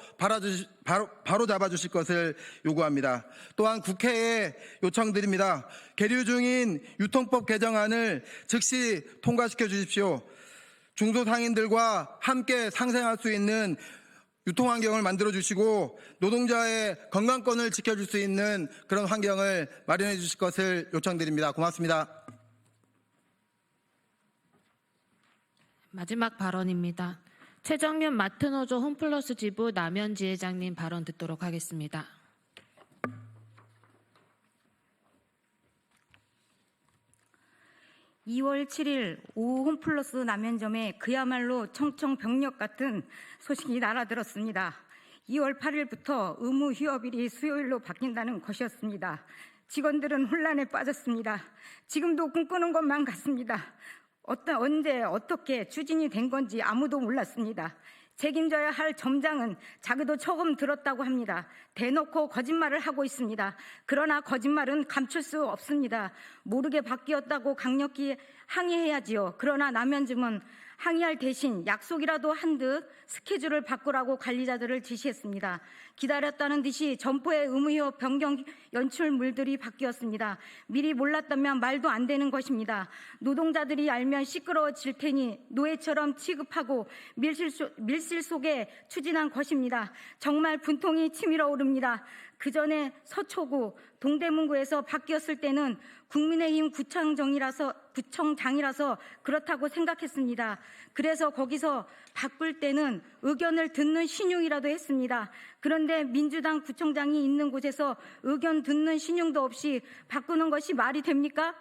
바로 잡아주실 것을 요구합니다. 또한 국회에 요청드립니다. 계류 중인 유통법 개정안을 즉시 통과시켜 주십시오. 중소상인들과 함께 상생할 수 있는 유통환경을 만들어주시고 노동자의 건강권을 지켜줄 수 있는 그런 환경을 마련해 주실 것을 요청드립니다. 고맙습니다. 마지막 발언입니다. 최정윤 마트노조 홈플러스 지부 남현 지회장님 발언 듣도록 하겠습니다. (2월 7일) 오후 홈플러스 남현점에 그야말로 청청병력 같은 소식이 날아들었습니다. 2월 8일부터 의무 휴업일이 수요일로 바뀐다는 것이었습니다. 직원들은 혼란에 빠졌습니다. 지금도 꿈꾸는 것만 같습니다. 언제 어떻게 추진이 된 건지 아무도 몰랐습니다. 책임져야 할 점장은 자기도 처음 들었다고 합니다. 대놓고 거짓말을 하고 있습니다. 그러나 거짓말은 감출 수 없습니다. 모르게 바뀌었다고 강력히 항의해야지요. 그러나 남현점은 항의할 대신 약속이라도 한 듯 스케줄을 바꾸라고 관리자들을 지시했습니다. 기다렸다는 듯이 점포의 의무휴업 변경 연출물들이 바뀌었습니다. 미리 몰랐다면 말도 안 되는 것입니다. 노동자들이 알면 시끄러워질 테니 노예처럼 취급하고 밀실 속에 추진한 것입니다. 정말 분통이 치밀어 오릅니다. 그 전에 서초구, 동대문구에서 바뀌었을 때는 국민의힘 구청장이라서 그렇다고 생각했습니다. 그래서 거기서 바꿀 때는 의견을 듣는 신용이라도 했습니다. 그런데 민주당 구청장이 있는 곳에서 의견 듣는 신용도 없이 바꾸는 것이 말이 됩니까?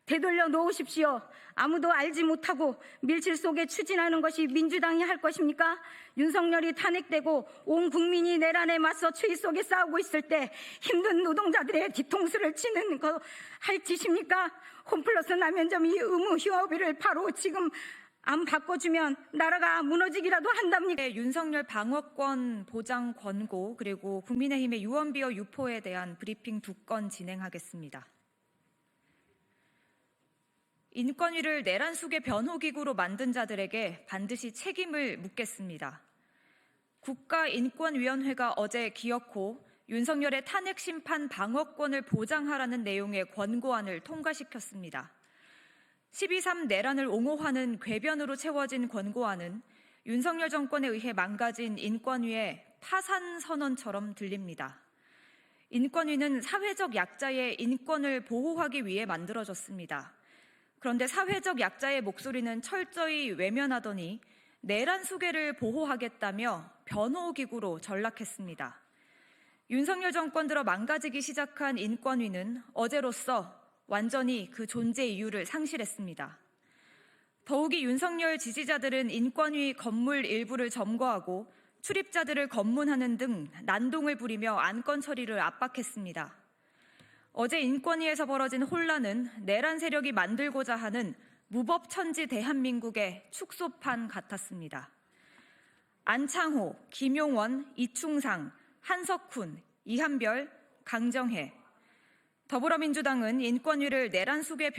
되돌려 놓으십시오. 아무도 알지 못하고 밀실 속에 추진하는 것이 민주당이 할 것입니까? 윤석열이 탄핵되고 온 국민이 내란에 맞서 추위 속에 싸우고 있을 때 힘든 노동자들의 뒤통수를 치는 거 할 짓입니까? 홈플러스 남현점이 의무 휴업일을 바로 지금 안 바꿔주면 나라가 무너지기라도 한답니까? 네, 윤석열 방어권 보장 권고 그리고 국민의힘의 유언비어 유포에 대한 브리핑 2건 진행하겠습니다. 인권위를 내란 속의 변호기구로 만든 자들에게 반드시 책임을 묻겠습니다. 국가인권위원회가 어제 기어코 윤석열의 탄핵 심판 방어권을 보장하라는 내용의 권고안을 통과시켰습니다. 12.3 내란을 옹호하는 궤변으로 채워진 권고안은 윤석열 정권에 의해 망가진 인권위의 파산 선언처럼 들립니다. 인권위는 사회적 약자의 인권을 보호하기 위해 만들어졌습니다. 그런데 사회적 약자의 목소리는 철저히 외면하더니 내란 수괴를 보호하겠다며 변호기구로 전락했습니다. 윤석열 정권 들어 망가지기 시작한 인권위는 어제로써 완전히 그 존재 이유를 상실했습니다. 더욱이 윤석열 지지자들은 인권위 건물 일부를 점거하고 출입자들을 검문하는 등 난동을 부리며 안건 처리를 압박했습니다. 어제 인권위에서 벌어진 혼란은 내란 세력이 만들고자 하는 무법천지 대한민국의 축소판 같았습니다. 안창호, 김용원, 이충상, 한석훈, 이한별, 강정혜. 더불어민주당은 인권위를 내란 속의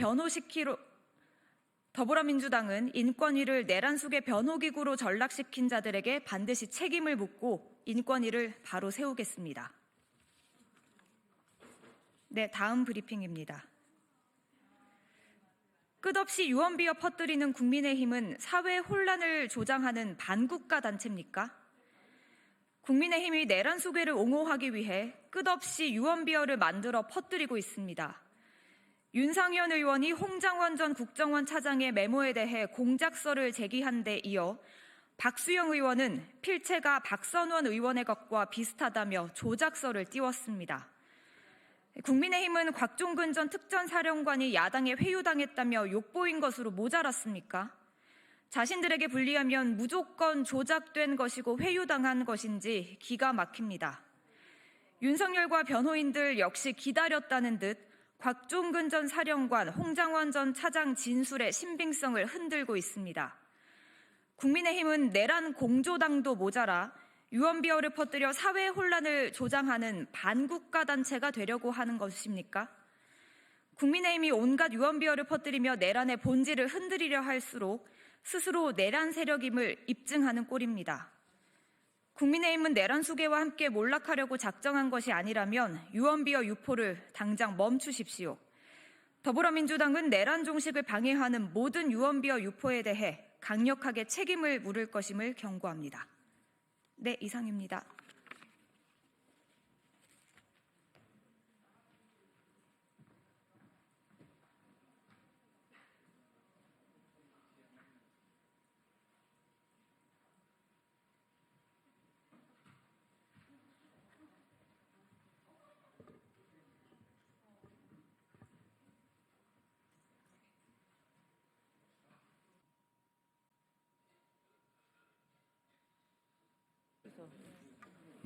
변호기구로 전락시킨 자들에게 반드시 책임을 묻고 인권위를 바로 세우겠습니다. 네, 다음 브리핑입니다. 끝없이 유언비어 퍼뜨리는 국민의힘은 사회 혼란을 조장하는 반국가 단체입니까? 국민의힘이 내란 수괴를 옹호하기 위해 끝없이 유언비어를 만들어 퍼뜨리고 있습니다. 윤상현 의원이 홍장원 전 국정원 차장의 메모에 대해 공작서를 제기한 데 이어 박수영 의원은 필체가 박선원 의원의 것과 비슷하다며 조작서를 띄웠습니다. 국민의힘은 곽종근 전 특전사령관이 야당에 회유당했다며 욕보인 것으로 모자랐습니까? 자신들에게 불리하면 무조건 조작된 것이고 회유당한 것인지 기가 막힙니다. 윤석열과 변호인들 역시 기다렸다는 듯 곽종근 전 사령관, 홍장원 전 차장 진술의 신빙성을 흔들고 있습니다. 국민의힘은 내란 공조당도 모자라 유언비어를 퍼뜨려 사회 혼란을 조장하는 반국가 단체가 되려고 하는 것입니까? 국민의힘이 온갖 유언비어를 퍼뜨리며 내란의 본질을 흔들리려 할수록 스스로 내란 세력임을 입증하는 꼴입니다. 국민의힘은 내란 수계와 함께 몰락하려고 작정한 것이 아니라면 유언비어 유포를 당장 멈추십시오. 더불어민주당은 내란 종식을 방해하는 모든 유언비어 유포에 대해 강력하게 책임을 물을 것임을 경고합니다. 네, 이상입니다.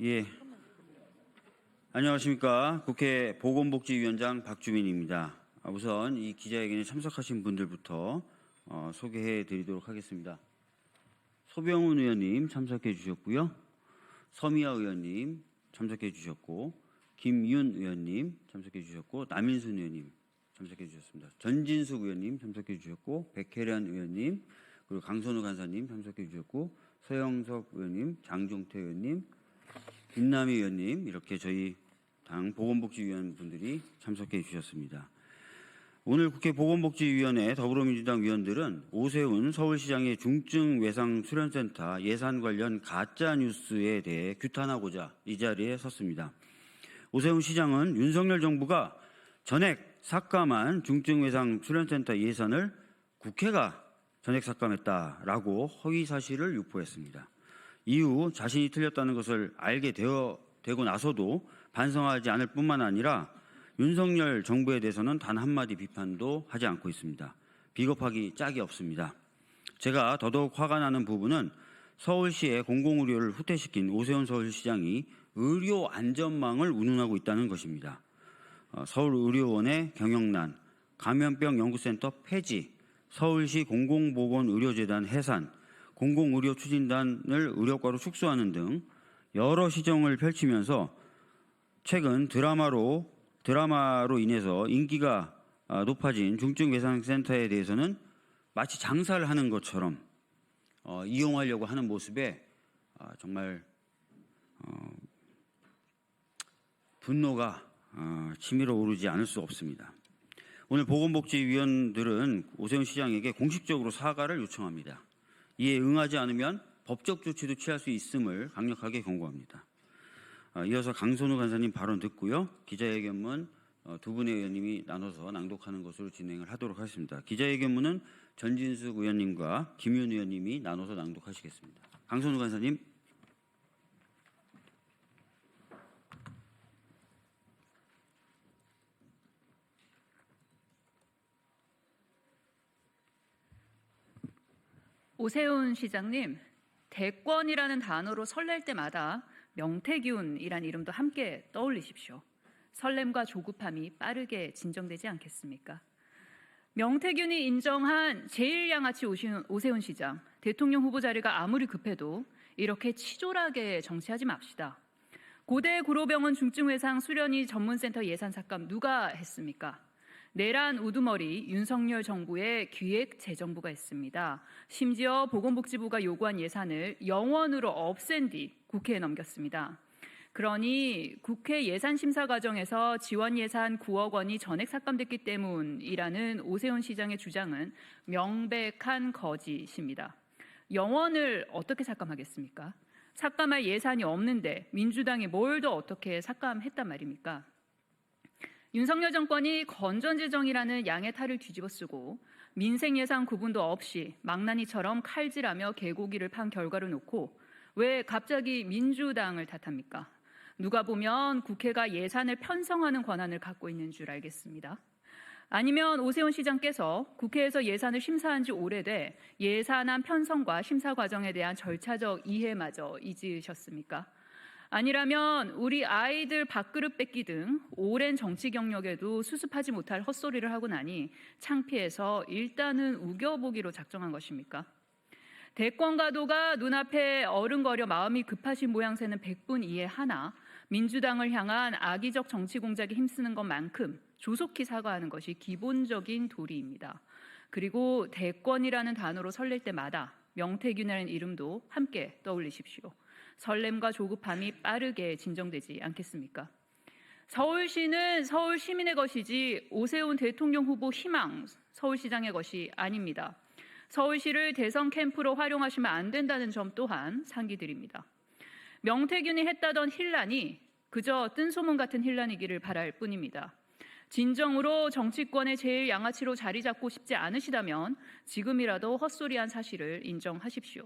예. 안녕하십니까. 국회 보건복지위원장 박주민입니다. 우선 이 기자회견에 참석하신 분들부터 소개해 드리도록 하겠습니다. 소병훈 의원님 참석해 주셨고요. 서미아 의원님 참석해 주셨고, 김윤 의원님 참석해 주셨고, 남인순 의원님 참석해 주셨습니다. 전진숙 의원님 참석해 주셨고, 백혜련 의원님, 그리고 강선우 간사님 참석해 주셨고, 서영석 의원님, 장종태 의원님, 김남희 의원님, 이렇게 저희 당 보건복지위원 분들이 참석해 주셨습니다. 오늘 국회 보건복지위원회 더불어민주당 위원들은 오세훈 서울시장의 중증외상수련센터 예산 관련 가짜뉴스에 대해 규탄하고자 이 자리에 섰습니다. 오세훈 시장은 윤석열 정부가 전액 삭감한 중증외상수련센터 예산을 국회가 전액 삭감했다라고 허위 사실을 유포했습니다. 이후 자신이 틀렸다는 것을 알게 되고 나서도 반성하지 않을 뿐만 아니라 윤석열 정부에 대해서는 단 한마디 비판도 하지 않고 있습니다. 비겁하기 짝이 없습니다. 제가 더더욱 화가 나는 부분은 서울시의 공공의료를 후퇴시킨 오세훈 서울시장이 의료 안전망을 운운하고 있다는 것입니다. 서울의료원의 경영난, 감염병 연구센터 폐지, 서울시 공공보건의료재단 해산, 공공의료추진단을 의료과로 축소하는 등 여러 시정을 펼치면서 최근 드라마로 인해서 인기가 높아진 중증외상센터에 대해서는 마치 장사를 하는 것처럼 이용하려고 하는 모습에 정말 분노가 치밀어 오르지 않을 수 없습니다. 오늘 보건복지위원들은 오세훈 시장에게 공식적으로 사과를 요청합니다. 이에 응하지 않으면 법적 조치도 취할 수 있음을 강력하게 경고합니다. 이어서 강선우 간사님 발언 듣고요. 기자회견문 두 분의 의원님이 나눠서 낭독하는 것으로 진행을 하도록 하겠습니다. 기자회견문은 전진숙 의원님과 김윤 의원님이 나눠서 낭독하시겠습니다. 강선우 간사님. 오세훈 시장님, 대권이라는 단어로 설렐 때마다 명태균이란 이름도 함께 떠올리십시오. 설렘과 조급함이 빠르게 진정되지 않겠습니까? 명태균이 인정한 제일 양아치 오세훈 시장, 대통령 후보 자리가 아무리 급해도 이렇게 치졸하게 정치하지 맙시다. 고대 구로병원 중증외상 수련의 전문센터 예산 삭감 누가 했습니까? 내란 우두머리 윤석열 정부의 기획재정부가 있습니다. 심지어 보건복지부가 요구한 예산을 영원으로 없앤 뒤 국회에 넘겼습니다. 그러니 국회 예산심사 과정에서 지원 예산 9억 원이 전액 삭감됐기 때문이라는 오세훈 시장의 주장은 명백한 거짓입니다. 영원을 어떻게 삭감하겠습니까? 삭감할 예산이 없는데 민주당이 뭘 더 어떻게 삭감했단 말입니까? 윤석열 정권이 건전재정이라는 양의 탈을 뒤집어 쓰고 민생 예산 구분도 없이 망나니처럼 칼질하며 개고기를 판 결과를 놓고 왜 갑자기 민주당을 탓합니까? 누가 보면 국회가 예산을 편성하는 권한을 갖고 있는 줄 알겠습니다. 아니면 오세훈 시장께서 국회에서 예산을 심사한 지 오래돼 예산안 편성과 심사 과정에 대한 절차적 이해마저 잊으셨습니까? 아니라면 우리 아이들 밥그릇 뺏기 등 오랜 정치 경력에도 수습하지 못할 헛소리를 하고 나니 창피해서 일단은 우겨보기로 작정한 것입니까? 대권가도가 눈앞에 어른거려 마음이 급하신 모양새는 100분 이해하나 민주당을 향한 악의적 정치 공작에 힘쓰는 것만큼 조속히 사과하는 것이 기본적인 도리입니다. 그리고 대권이라는 단어로 설렐 때마다 명태균이라는 이름도 함께 떠올리십시오. 설렘과 조급함이 빠르게 진정되지 않겠습니까? 서울시는 서울 시민의 것이지 오세훈 대통령 후보 희망 서울시장의 것이 아닙니다. 서울시를 대선 캠프로 활용하시면 안 된다는 점 또한 상기드립니다. 명태균이 했다던 혼란이 그저 뜬소문 같은 혼란이기를 바랄 뿐입니다. 진정으로 정치권의 제일 양아치로 자리 잡고 싶지 않으시다면 지금이라도 헛소리한 사실을 인정하십시오.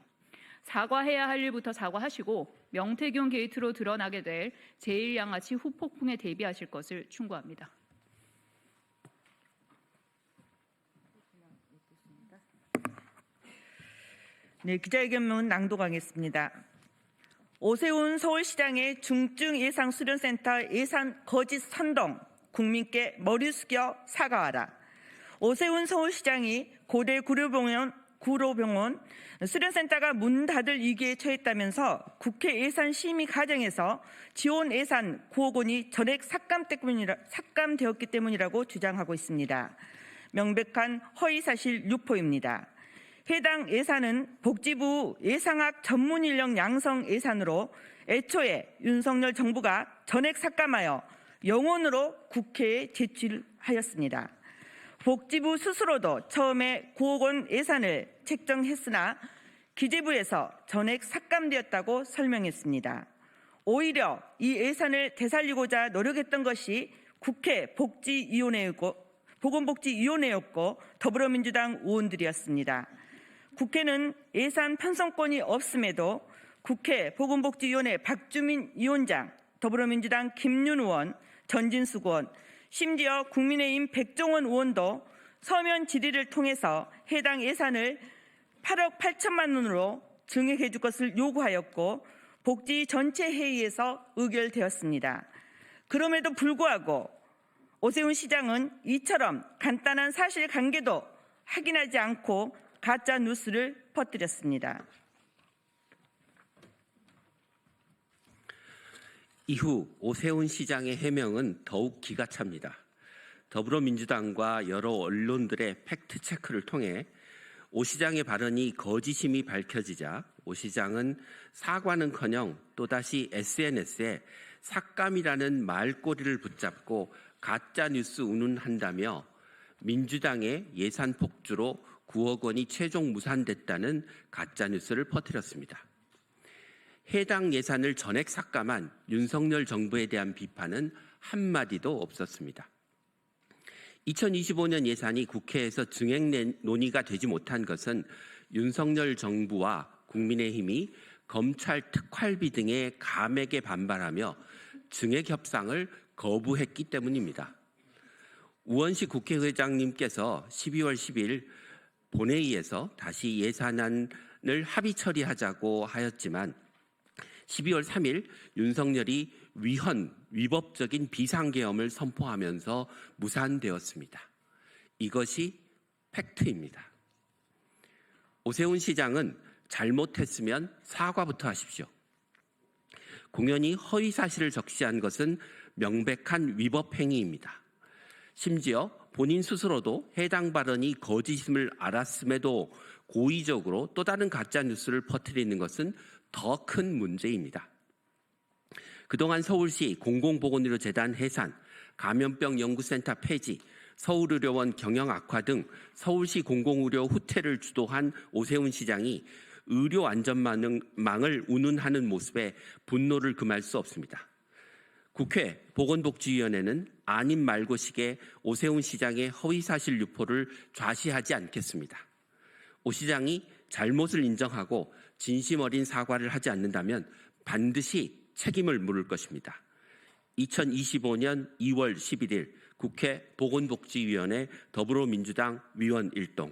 사과해야 할 일부터 사과하시고 명태균 게이트로 드러나게 될 제일 양아치 후폭풍에 대비하실 것을 충고합니다. 네, 기자회견문 낭독하겠습니다. 오세훈 서울시장의 중증 예상 수련센터 예산 거짓 선동, 국민께 머리 숙여 사과하라. 오세훈 서울시장이 고대 구로병원 수련센터가 문 닫을 위기에 처했다면서 국회 예산 심의 과정에서 지원 예산 9억 원이 전액 삭감되었기 때문이라고 주장하고 있습니다. 명백한 허위사실 유포입니다. 해당 예산은 복지부 예상학 전문 인력 양성 예산으로 애초에 윤석열 정부가 전액 삭감하여 영원으로 국회에 제출하였습니다. 복지부 스스로도 처음에 9억 원 예산을 책정했으나 기재부에서 전액 삭감되었다고 설명했습니다. 오히려 이 예산을 되살리고자 노력했던 것이 국회 보건복지위원회였고 더불어민주당 의원들이었습니다. 국회는 예산 편성권이 없음에도 국회 보건복지위원회 박주민 위원장, 더불어민주당 김윤 의원, 전진숙 의원, 심지어 국민의힘 백종원 의원도 서면 질의를 통해서 해당 예산을 8억 8천만 원으로 증액해 줄 것을 요구하였고 복지 전체 회의에서 의결되었습니다. 그럼에도 불구하고 오세훈 시장은 이처럼 간단한 사실관계도 확인하지 않고 가짜 뉴스를 퍼뜨렸습니다. 이후 오세훈 시장의 해명은 더욱 기가 찹니다. 더불어민주당과 여러 언론들의 팩트체크를 통해 오 시장의 발언이 거짓임이 밝혀지자 오 시장은 사과는커녕 또다시 SNS에 삭감이라는 말꼬리를 붙잡고 가짜뉴스 운운한다며 민주당의 예산 폭주로 9억 원이 최종 무산됐다는 가짜뉴스를 퍼뜨렸습니다. 해당 예산을 전액 삭감한 윤석열 정부에 대한 비판은 한마디도 없었습니다. 2025년 예산이 국회에서 증액 논의가 되지 못한 것은 윤석열 정부와 국민의힘이 검찰 특활비 등의 감액에 반발하며 증액 협상을 거부했기 때문입니다. 우원식 국회의장님께서 12월 10일 본회의에서 다시 예산안을 합의 처리하자고 하였지만 12월 3일 윤석열이 위법적인 비상계엄을 선포하면서 무산되었습니다. 이것이 팩트입니다. 오세훈 시장은 잘못했으면 사과부터 하십시오. 공연히 허위 사실을 적시한 것은 명백한 위법 행위입니다. 심지어 본인 스스로도 해당 발언이 거짓임을 알았음에도 고의적으로 또 다른 가짜뉴스를 퍼뜨리는 것은 더 큰 문제입니다. 그동안 서울시 공공보건의료 재단 해산, 감염병 연구센터 폐지, 서울의료원 경영 악화 등 서울시 공공의료 후퇴를 주도한 오세훈 시장이 의료 안전망을 운운하는 모습에 분노를 금할 수 없습니다. 국회 보건복지위원회는 아님 말고식의 오세훈 시장의 허위사실 유포를 좌시하지 않겠습니다. 오 시장이 잘못을 인정하고 진심 어린 사과를 하지 않는다면 반드시 책임을 물을 것입니다. 2025년 2월 11일 국회 보건복지위원회 더불어민주당 위원 1동.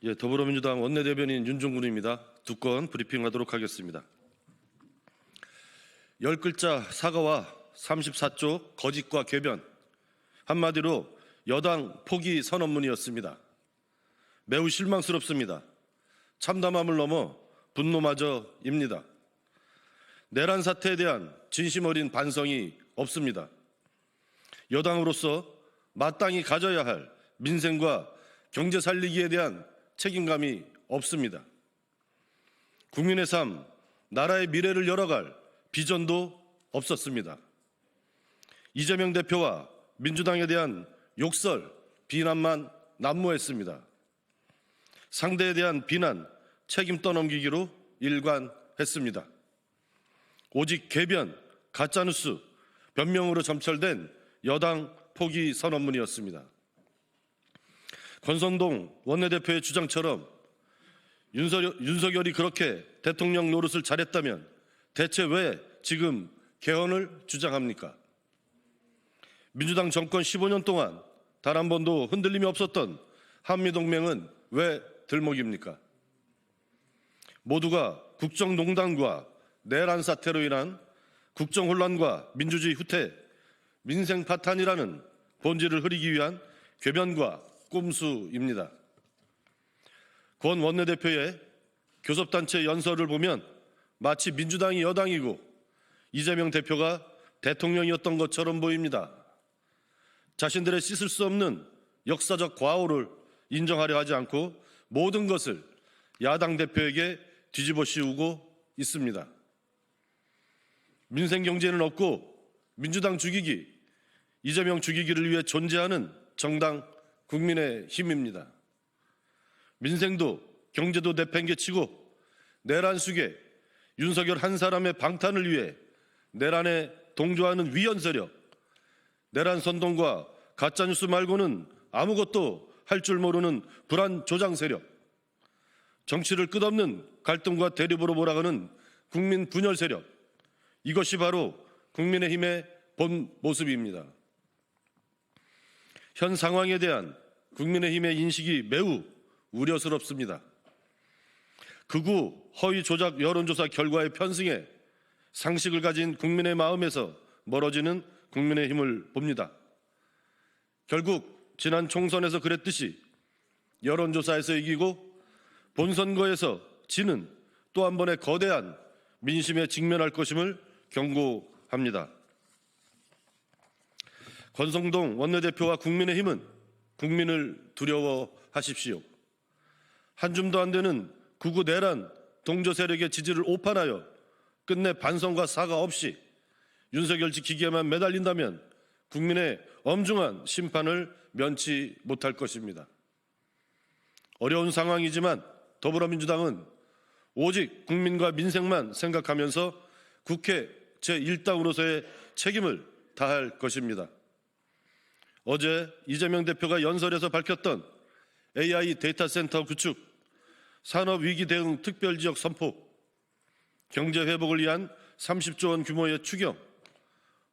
예, 더불어민주당 원내대변인 윤종군입니다. 두 건 브리핑하도록 하겠습니다. 10글자 사과와 34조 거짓과 궤변, 한마디로 여당 포기 선언문이었습니다. 매우 실망스럽습니다. 참담함을 넘어 분노마저입니다. 내란 사태에 대한 진심 어린 반성이 없습니다. 여당으로서 마땅히 가져야 할 민생과 경제 살리기에 대한 책임감이 없습니다. 국민의 삶, 나라의 미래를 열어갈 비전도 없었습니다. 이재명 대표와 민주당에 대한 욕설, 비난만 난무했습니다. 상대에 대한 비난, 책임 떠넘기기로 일관했습니다. 오직 궤변, 가짜뉴스, 변명으로 점철된 여당 포기 선언문이었습니다. 권성동 원내대표의 주장처럼 윤석열이 그렇게 대통령 노릇을 잘했다면 대체 왜 지금 개헌을 주장합니까? 민주당 정권 15년 동안 단 한 번도 흔들림이 없었던 한미동맹은 왜 들먹입니까? 모두가 국정농단과 내란 사태로 인한 국정혼란과 민주주의 후퇴, 민생 파탄이라는 본질을 흐리기 위한 궤변과 꼼수입니다. 권 원내대표의 교섭단체 연설을 보면 마치 민주당이 여당이고 이재명 대표가 대통령이었던 것처럼 보입니다. 자신들의 씻을 수 없는 역사적 과오를 인정하려 하지 않고 모든 것을 야당 대표에게 뒤집어 씌우고 있습니다. 민생 경제는 없고 민주당 죽이기, 이재명 죽이기를 위해 존재하는 정당 국민의힘입니다. 민생도 경제도 내팽개치고 내란 속에 윤석열 한 사람의 방탄을 위해 내란에 동조하는 위헌 세력, 내란 선동과 가짜뉴스 말고는 아무것도 할 줄 모르는 불안 조장 세력, 정치를 끝없는 갈등과 대립으로 몰아가는 국민 분열 세력, 이것이 바로 국민의힘의 본 모습입니다. 현 상황에 대한 국민의힘의 인식이 매우 우려스럽습니다. 극우 허위 조작 여론조사 결과의 편승에 상식을 가진 국민의 마음에서 멀어지는 국민의힘을 봅니다. 결국 지난 총선에서 그랬듯이 여론조사에서 이기고 본선거에서 지는 또 한 번의 거대한 민심에 직면할 것임을 경고합니다. 권성동 원내대표와 국민의힘은 국민을 두려워하십시오. 한 줌도 안 되는 극우 내란 동조 세력의 지지를 오판하여 끝내 반성과 사과 없이 윤석열 지키기에만 매달린다면 국민의 엄중한 심판을 면치 못할 것입니다. 어려운 상황이지만 더불어민주당은 오직 국민과 민생만 생각하면서 국회 제1당으로서의 책임을 다할 것입니다. 어제 이재명 대표가 연설에서 밝혔던 AI 데이터 센터 구축, 산업위기 대응 특별지역 선포, 경제 회복을 위한 30조 원 규모의 추경,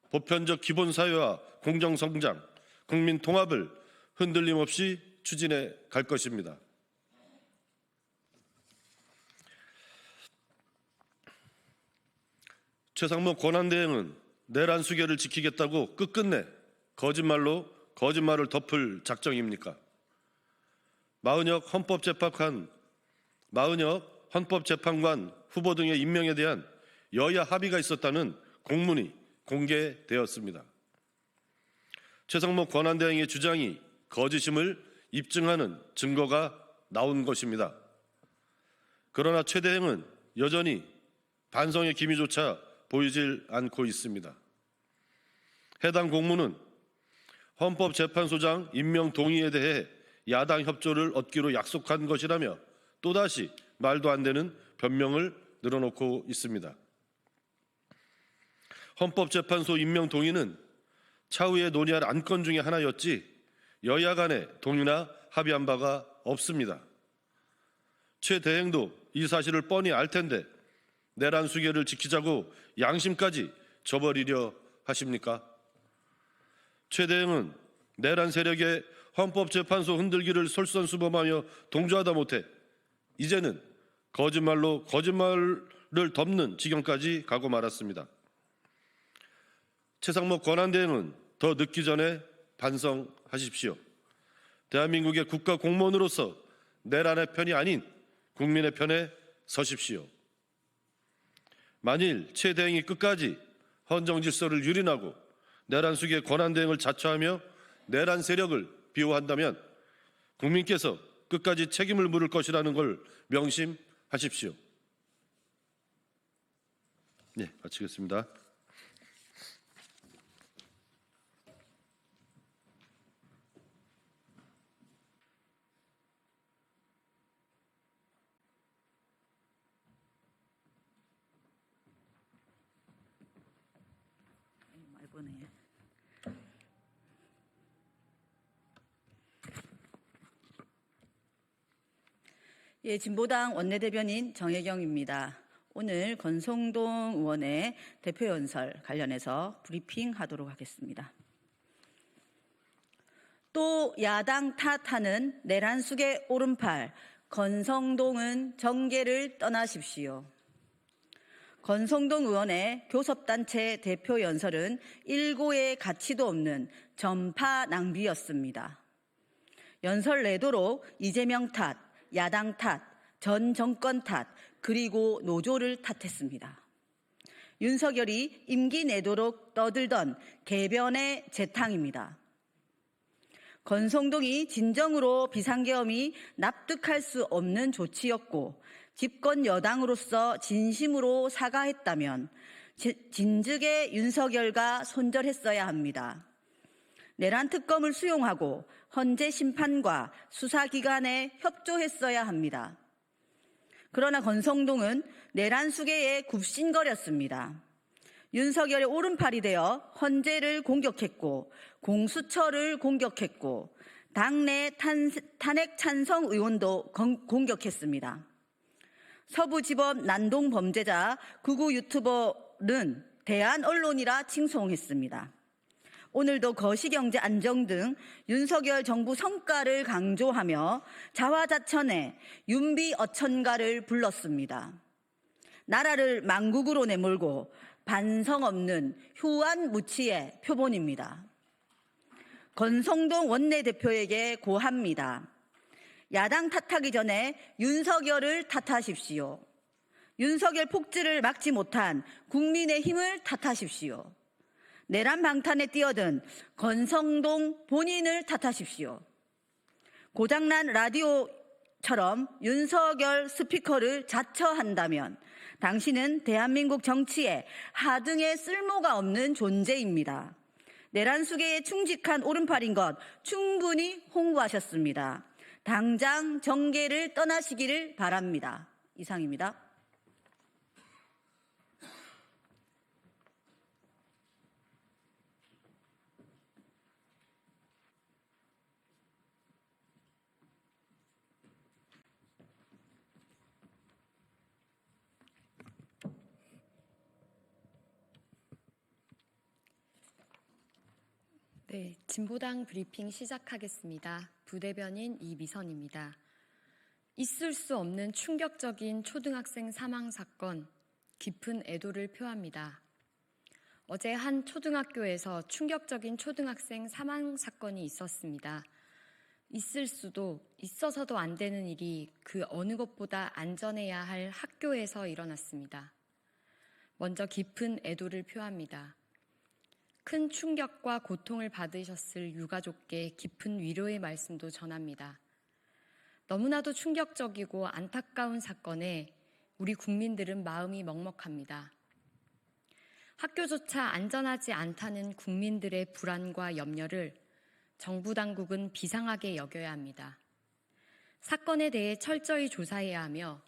보편적 기본사회와 공정성장, 국민 통합을 흔들림 없이 추진해 갈 것입니다. 최상목 권한대행은 내란 수계를 지키겠다고 끝끝내 거짓말로 거짓말을 덮을 작정입니까? 마은혁 헌법재판관 후보 등의 임명에 대한 여야 합의가 있었다는 공문이 공개되었습니다. 최상목 권한대행의 주장이 거짓임을 입증하는 증거가 나온 것입니다. 그러나 최 대행은 여전히 반성의 기미조차 보이질 않고 있습니다. 해당 공문은 헌법재판소장 임명 동의에 대해 야당 협조를 얻기로 약속한 것이라며 또다시 말도 안 되는 변명을 늘어놓고 있습니다. 헌법재판소 임명 동의는 차후에 논의할 안건 중에 하나였지 여야 간의 동의나 합의한 바가 없습니다. 최 대행도 이 사실을 뻔히 알 텐데 내란 수계를 지키자고 양심까지 저버리려 하십니까? 최 대행은 내란 세력의 헌법재판소 흔들기를 솔선수범하며 동조하다 못해 이제는 거짓말로 거짓말을 덮는 지경까지 가고 말았습니다. 최상목 권한대행은 더 늦기 전에 반성하십시오. 대한민국의 국가 공무원으로서 내란의 편이 아닌 국민의 편에 서십시오. 만일 최 대행이 끝까지 헌정 질서를 유린하고 내란 수기의 권한 대행을 자처하며 내란 세력을 비호한다면 국민께서 끝까지 책임을 물을 것이라는 걸 명심하십시오. 네, 마치겠습니다. 예, 진보당 원내대변인 정혜경입니다. 오늘 권성동 의원의 대표 연설 관련해서 브리핑하도록 하겠습니다. 또 야당 탓하는 내란 숙의 오른팔 권성동은 정계를 떠나십시오. 권성동 의원의 교섭단체 대표 연설은 일고의 가치도 없는 전파 낭비였습니다. 연설 내도록 이재명 탓, 야당 탓, 전 정권 탓, 그리고 노조를 탓했습니다. 윤석열이 임기 내도록 떠들던 개변의 재탕입니다. 권성동이 진정으로 비상계엄이 납득할 수 없는 조치였고 집권 여당으로서 진심으로 사과했다면 진즉에 윤석열과 손절했어야 합니다. 내란 특검을 수용하고 헌재 심판과 수사기관에 협조했어야 합니다. 그러나 권성동은 내란 수계에 굽신거렸습니다. 윤석열의 오른팔이 되어 헌재를 공격했고 공수처를 공격했고 당내 탄핵 찬성 의원도 공격했습니다. 서부지법 난동 범죄자 극우 유튜버는 대한 언론이라 칭송했습니다. 오늘도 거시경제 안정 등 윤석열 정부 성과를 강조하며 자화자찬에 윤비어천가를 불렀습니다. 나라를 망국으로 내몰고 반성 없는 휴안무치의 표본입니다. 권성동 원내대표에게 고합니다. 야당 탓하기 전에 윤석열을 탓하십시오. 윤석열 폭주를 막지 못한 국민의힘을 탓하십시오. 내란 방탄에 뛰어든 권성동 본인을 탓하십시오. 고장난 라디오처럼 윤석열 스피커를 자처한다면 당신은 대한민국 정치에 하등의 쓸모가 없는 존재입니다. 내란 수계에 충직한 오른팔인 것 충분히 홍보하셨습니다. 당장 정계를 떠나시기를 바랍니다. 이상입니다. 네, 진보당 브리핑 시작하겠습니다. 부대변인 이미선입니다. 있을 수 없는 충격적인 초등학생 사망 사건, 깊은 애도를 표합니다. 어제 한 초등학교에서 충격적인 초등학생 사망 사건이 있었습니다. 있을 수도, 있어서도 안 되는 일이 그 어느 것보다 안전해야 할 학교에서 일어났습니다. 먼저 깊은 애도를 표합니다. 큰 충격과 고통을 받으셨을 유가족께 깊은 위로의 말씀도 전합니다. 너무나도 충격적이고 안타까운 사건에 우리 국민들은 마음이 먹먹합니다. 학교조차 안전하지 않다는 국민들의 불안과 염려를 정부 당국은 비상하게 여겨야 합니다. 사건에 대해 철저히 조사해야 하며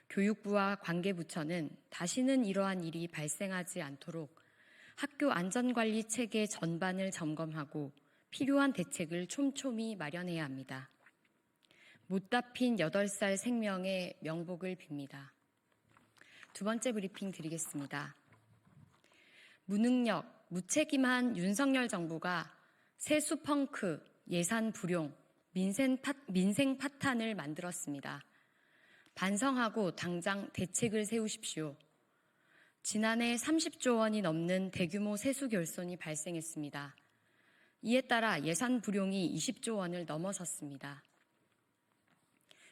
교육부와 관계부처는 다시는 이러한 일이 발생하지 않도록 학교 안전관리 체계 전반을 점검하고 필요한 대책을 촘촘히 마련해야 합니다. 못 답힌 8살 생명의 명복을 빕니다. 두 번째 브리핑 드리겠습니다. 무능력, 무책임한 윤석열 정부가 세수 펑크, 예산 불용, 민생 파탄을 만들었습니다. 반성하고 당장 대책을 세우십시오. 지난해 30조 원이 넘는 대규모 세수 결손이 발생했습니다. 이에 따라 예산 불용이 20조 원을 넘어섰습니다.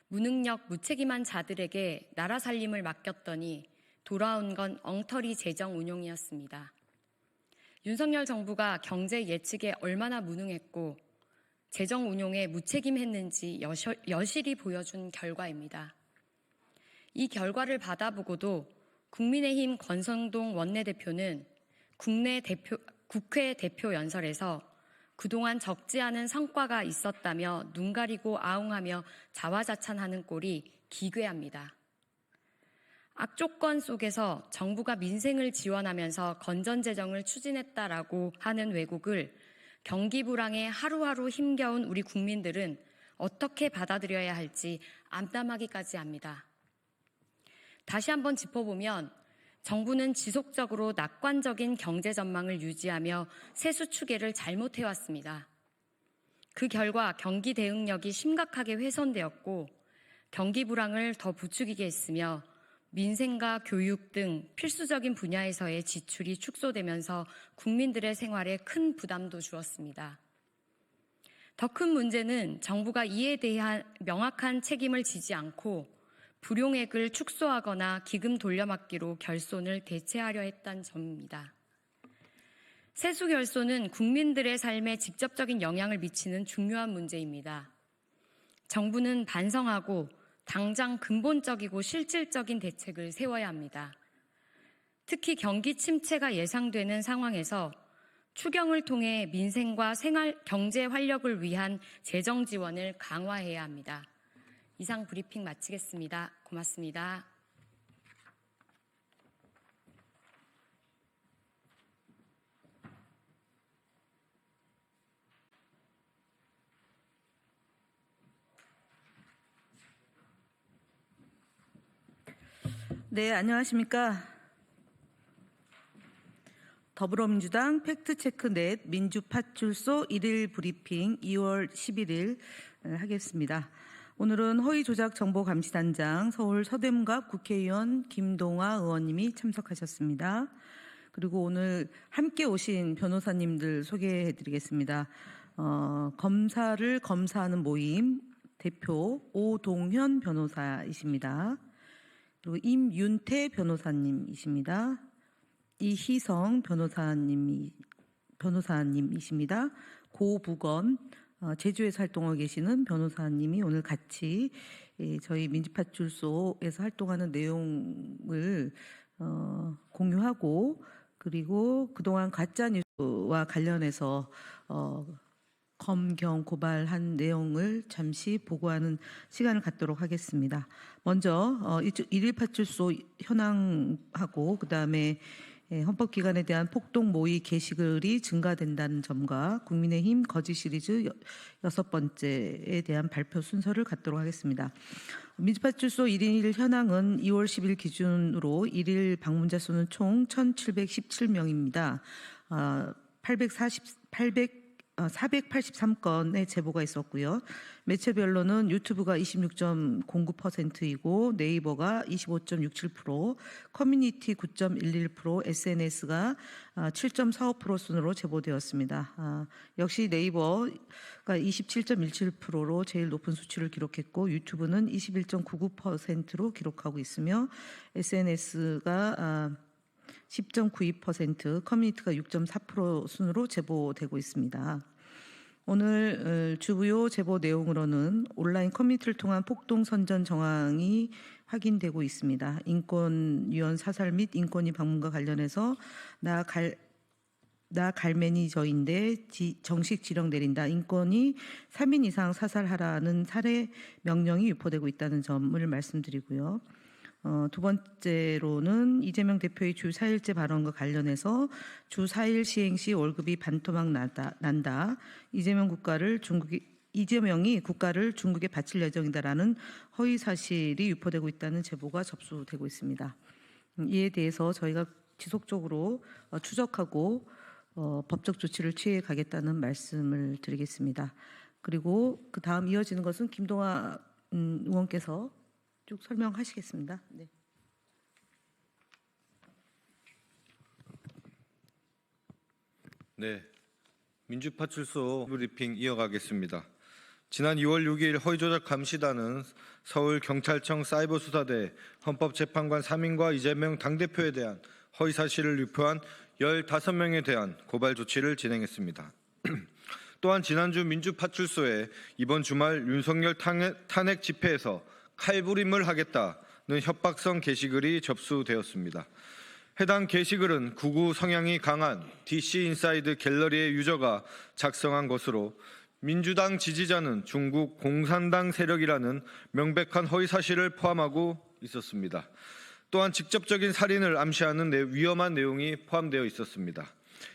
무능력, 무책임한 자들에게 나라 살림을 맡겼더니 돌아온 건 엉터리 재정 운용이었습니다. 윤석열 정부가 경제 예측에 얼마나 무능했고 재정 운용에 무책임했는지 여실히 보여준 결과입니다. 이 결과를 받아보고도 국민의힘 권성동 원내대표는 국회 대표 연설에서 그동안 적지 않은 성과가 있었다며 눈 가리고 아웅하며 자화자찬하는 꼴이 기괴합니다. 악조건 속에서 정부가 민생을 지원하면서 건전재정을 추진했다라고 하는 왜곡을 경기 불황에 하루하루 힘겨운 우리 국민들은 어떻게 받아들여야 할지 암담하기까지 합니다. 다시 한번 짚어보면 정부는 지속적으로 낙관적인 경제 전망을 유지하며 세수 추계를 잘못해왔습니다. 그 결과 경기 대응력이 심각하게 훼손되었고 경기 불황을 더 부추기게 했으며 민생과 교육 등 필수적인 분야에서의 지출이 축소되면서 국민들의 생활에 큰 부담도 주었습니다. 더 큰 문제는 정부가 이에 대한 명확한 책임을 지지 않고 불용액을 축소하거나 기금 돌려막기로 결손을 대체하려 했다는 점입니다. 세수 결손은 국민들의 삶에 직접적인 영향을 미치는 중요한 문제입니다. 정부는 반성하고 당장 근본적이고 실질적인 대책을 세워야 합니다. 특히 경기 침체가 예상되는 상황에서 추경을 통해 민생과 경제 활력을 위한 재정 지원을 강화해야 합니다. 이상 브리핑 마치겠습니다. 고맙습니다. 네, 안녕하십니까. 더불어민주당 팩트체크넷 민주파출소 1일 브리핑 2월 11일 하겠습니다. 오늘은 허위조작정보감시단장 서울 서대문갑 국회의원 김동화 의원님이 참석하셨습니다. 그리고 오늘 함께 오신 변호사님들 소개해드리겠습니다. 검사를 검사하는 모임 대표 오동현 변호사이십니다. 그리고 임윤태 변호사님이십니다. 이희성 변호사님이십니다. 고부건 제주에서 활동하고 계시는 변호사님이 오늘 같이 저희 민주파출소에서 활동하는 내용을 공유하고 그리고 그동안 가짜뉴스와 관련해서 검경 고발한 내용을 잠시 보고하는 시간을 갖도록 하겠습니다. 먼저 1일 파출소 현황하고 그다음에 헌법기관에 대한 폭동 모의 게시글이 증가된다는 점과 국민의힘 거짓 시리즈 6번째에 대한 발표 순서를 갖도록 하겠습니다. 민주파출소 1일 현황은 2월 10일 기준으로 1일 방문자 수는 총 1,717명입니다. 483건의 제보가 있었고요. 매체별로는 유튜브가 26.09%이고 네이버가 25.67%, 커뮤니티 9.11%, SNS가 7.45% 순으로 제보되었습니다. 역시 네이버가 27.17%로 제일 높은 수치를 기록했고 유튜브는 21.99%로 기록하고 있으며 SNS가 10.92%, 커뮤니티가 6.4% 순으로 제보되고 있습니다. 오늘 주요 제보 내용으로는 온라인 커뮤니티를 통한 폭동 선전 정황이 확인되고 있습니다. 인권위원 사살 및 인권위 방문과 관련해서 나 갈매니저인데 정식 지령 내린다. 인권위 3인 이상 사살하라는 살해 명령이 유포되고 있다는 점을 말씀드리고요. 두 번째로는 이재명 대표의 주 4일째 발언과 관련해서 주 4일 시행 시 월급이 반토막 난다. 이재명이 국가를 중국에 바칠 예정이다라는 허위 사실이 유포되고 있다는 제보가 접수되고 있습니다. 이에 대해서 저희가 지속적으로 추적하고 법적 조치를 취해 가겠다는 말씀을 드리겠습니다. 그리고 그 다음 이어지는 것은 김동아 의원께서 쭉 설명하시겠습니다. 네. 네, 민주파출소 브리핑 이어가겠습니다. 지난 2월 6일 허위조작 감시단은 서울경찰청 사이버수사대 헌법재판관 3인과 이재명 당대표에 대한 허위사실을 유포한 15명에 대한 고발 조치를 진행했습니다. 또한 지난주 민주파출소에 이번 주말 윤석열 탄핵 집회에서 칼부림을 하겠다는 협박성 게시글이 접수되었습니다. 해당 게시글은 극우 성향이 강한 DC 인사이드 갤러리의 유저가 작성한 것으로 민주당 지지자는 중국 공산당 세력이라는 명백한 허위사실을 포함하고 있었습니다. 또한 직접적인 살인을 암시하는 위험한 내용이 포함되어 있었습니다.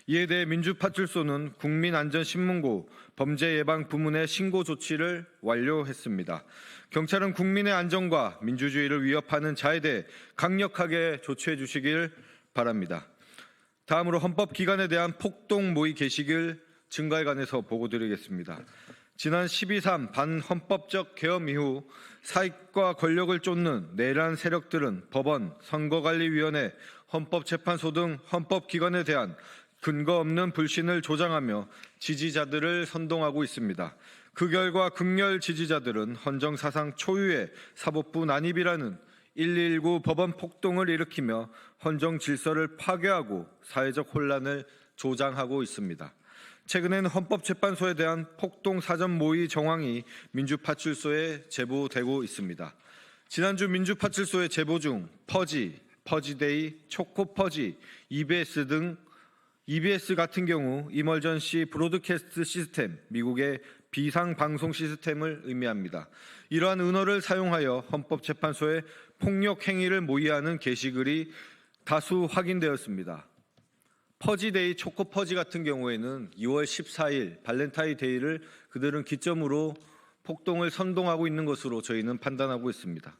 이에 대해 민주파출소는 국민안전신문고 범죄예방부문에 신고 조치를 완료했습니다. 경찰은 국민의 안전과 민주주의를 위협하는 자에 대해 강력하게 조치해 주시길 바랍니다. 다음으로 헌법기관에 대한 폭동 모의 게시글 증가에 관해서 보고드리겠습니다. 지난 12.3 반헌법적 계엄 이후 사익과 권력을 쫓는 내란 세력들은 법원, 선거관리위원회, 헌법재판소 등 헌법기관에 대한 근거 없는 불신을 조장하며 지지자들을 선동하고 있습니다. 그 결과 극렬 지지자들은 헌정사상 초유의 사법부 난입이라는 119 법원 폭동을 일으키며 헌정 질서를 파괴하고 사회적 혼란을 조장하고 있습니다. 최근에는 헌법재판소에 대한 폭동 사전 모의 정황이 민주파출소에 제보되고 있습니다. 지난주 민주파출소의 제보 중 퍼지, 퍼지데이, 초코퍼지, EBS 같은 경우 이멀전시 브로드캐스트 시스템, 미국의 비상방송 시스템을 의미합니다. 이러한 은어를 사용하여 헌법재판소에 폭력 행위를 모의하는 게시글이 다수 확인되었습니다. 퍼지데이, 초코퍼지 같은 경우에는 2월 14일 발렌타인데이를 그들은 기점으로 폭동을 선동하고 있는 것으로 저희는 판단하고 있습니다.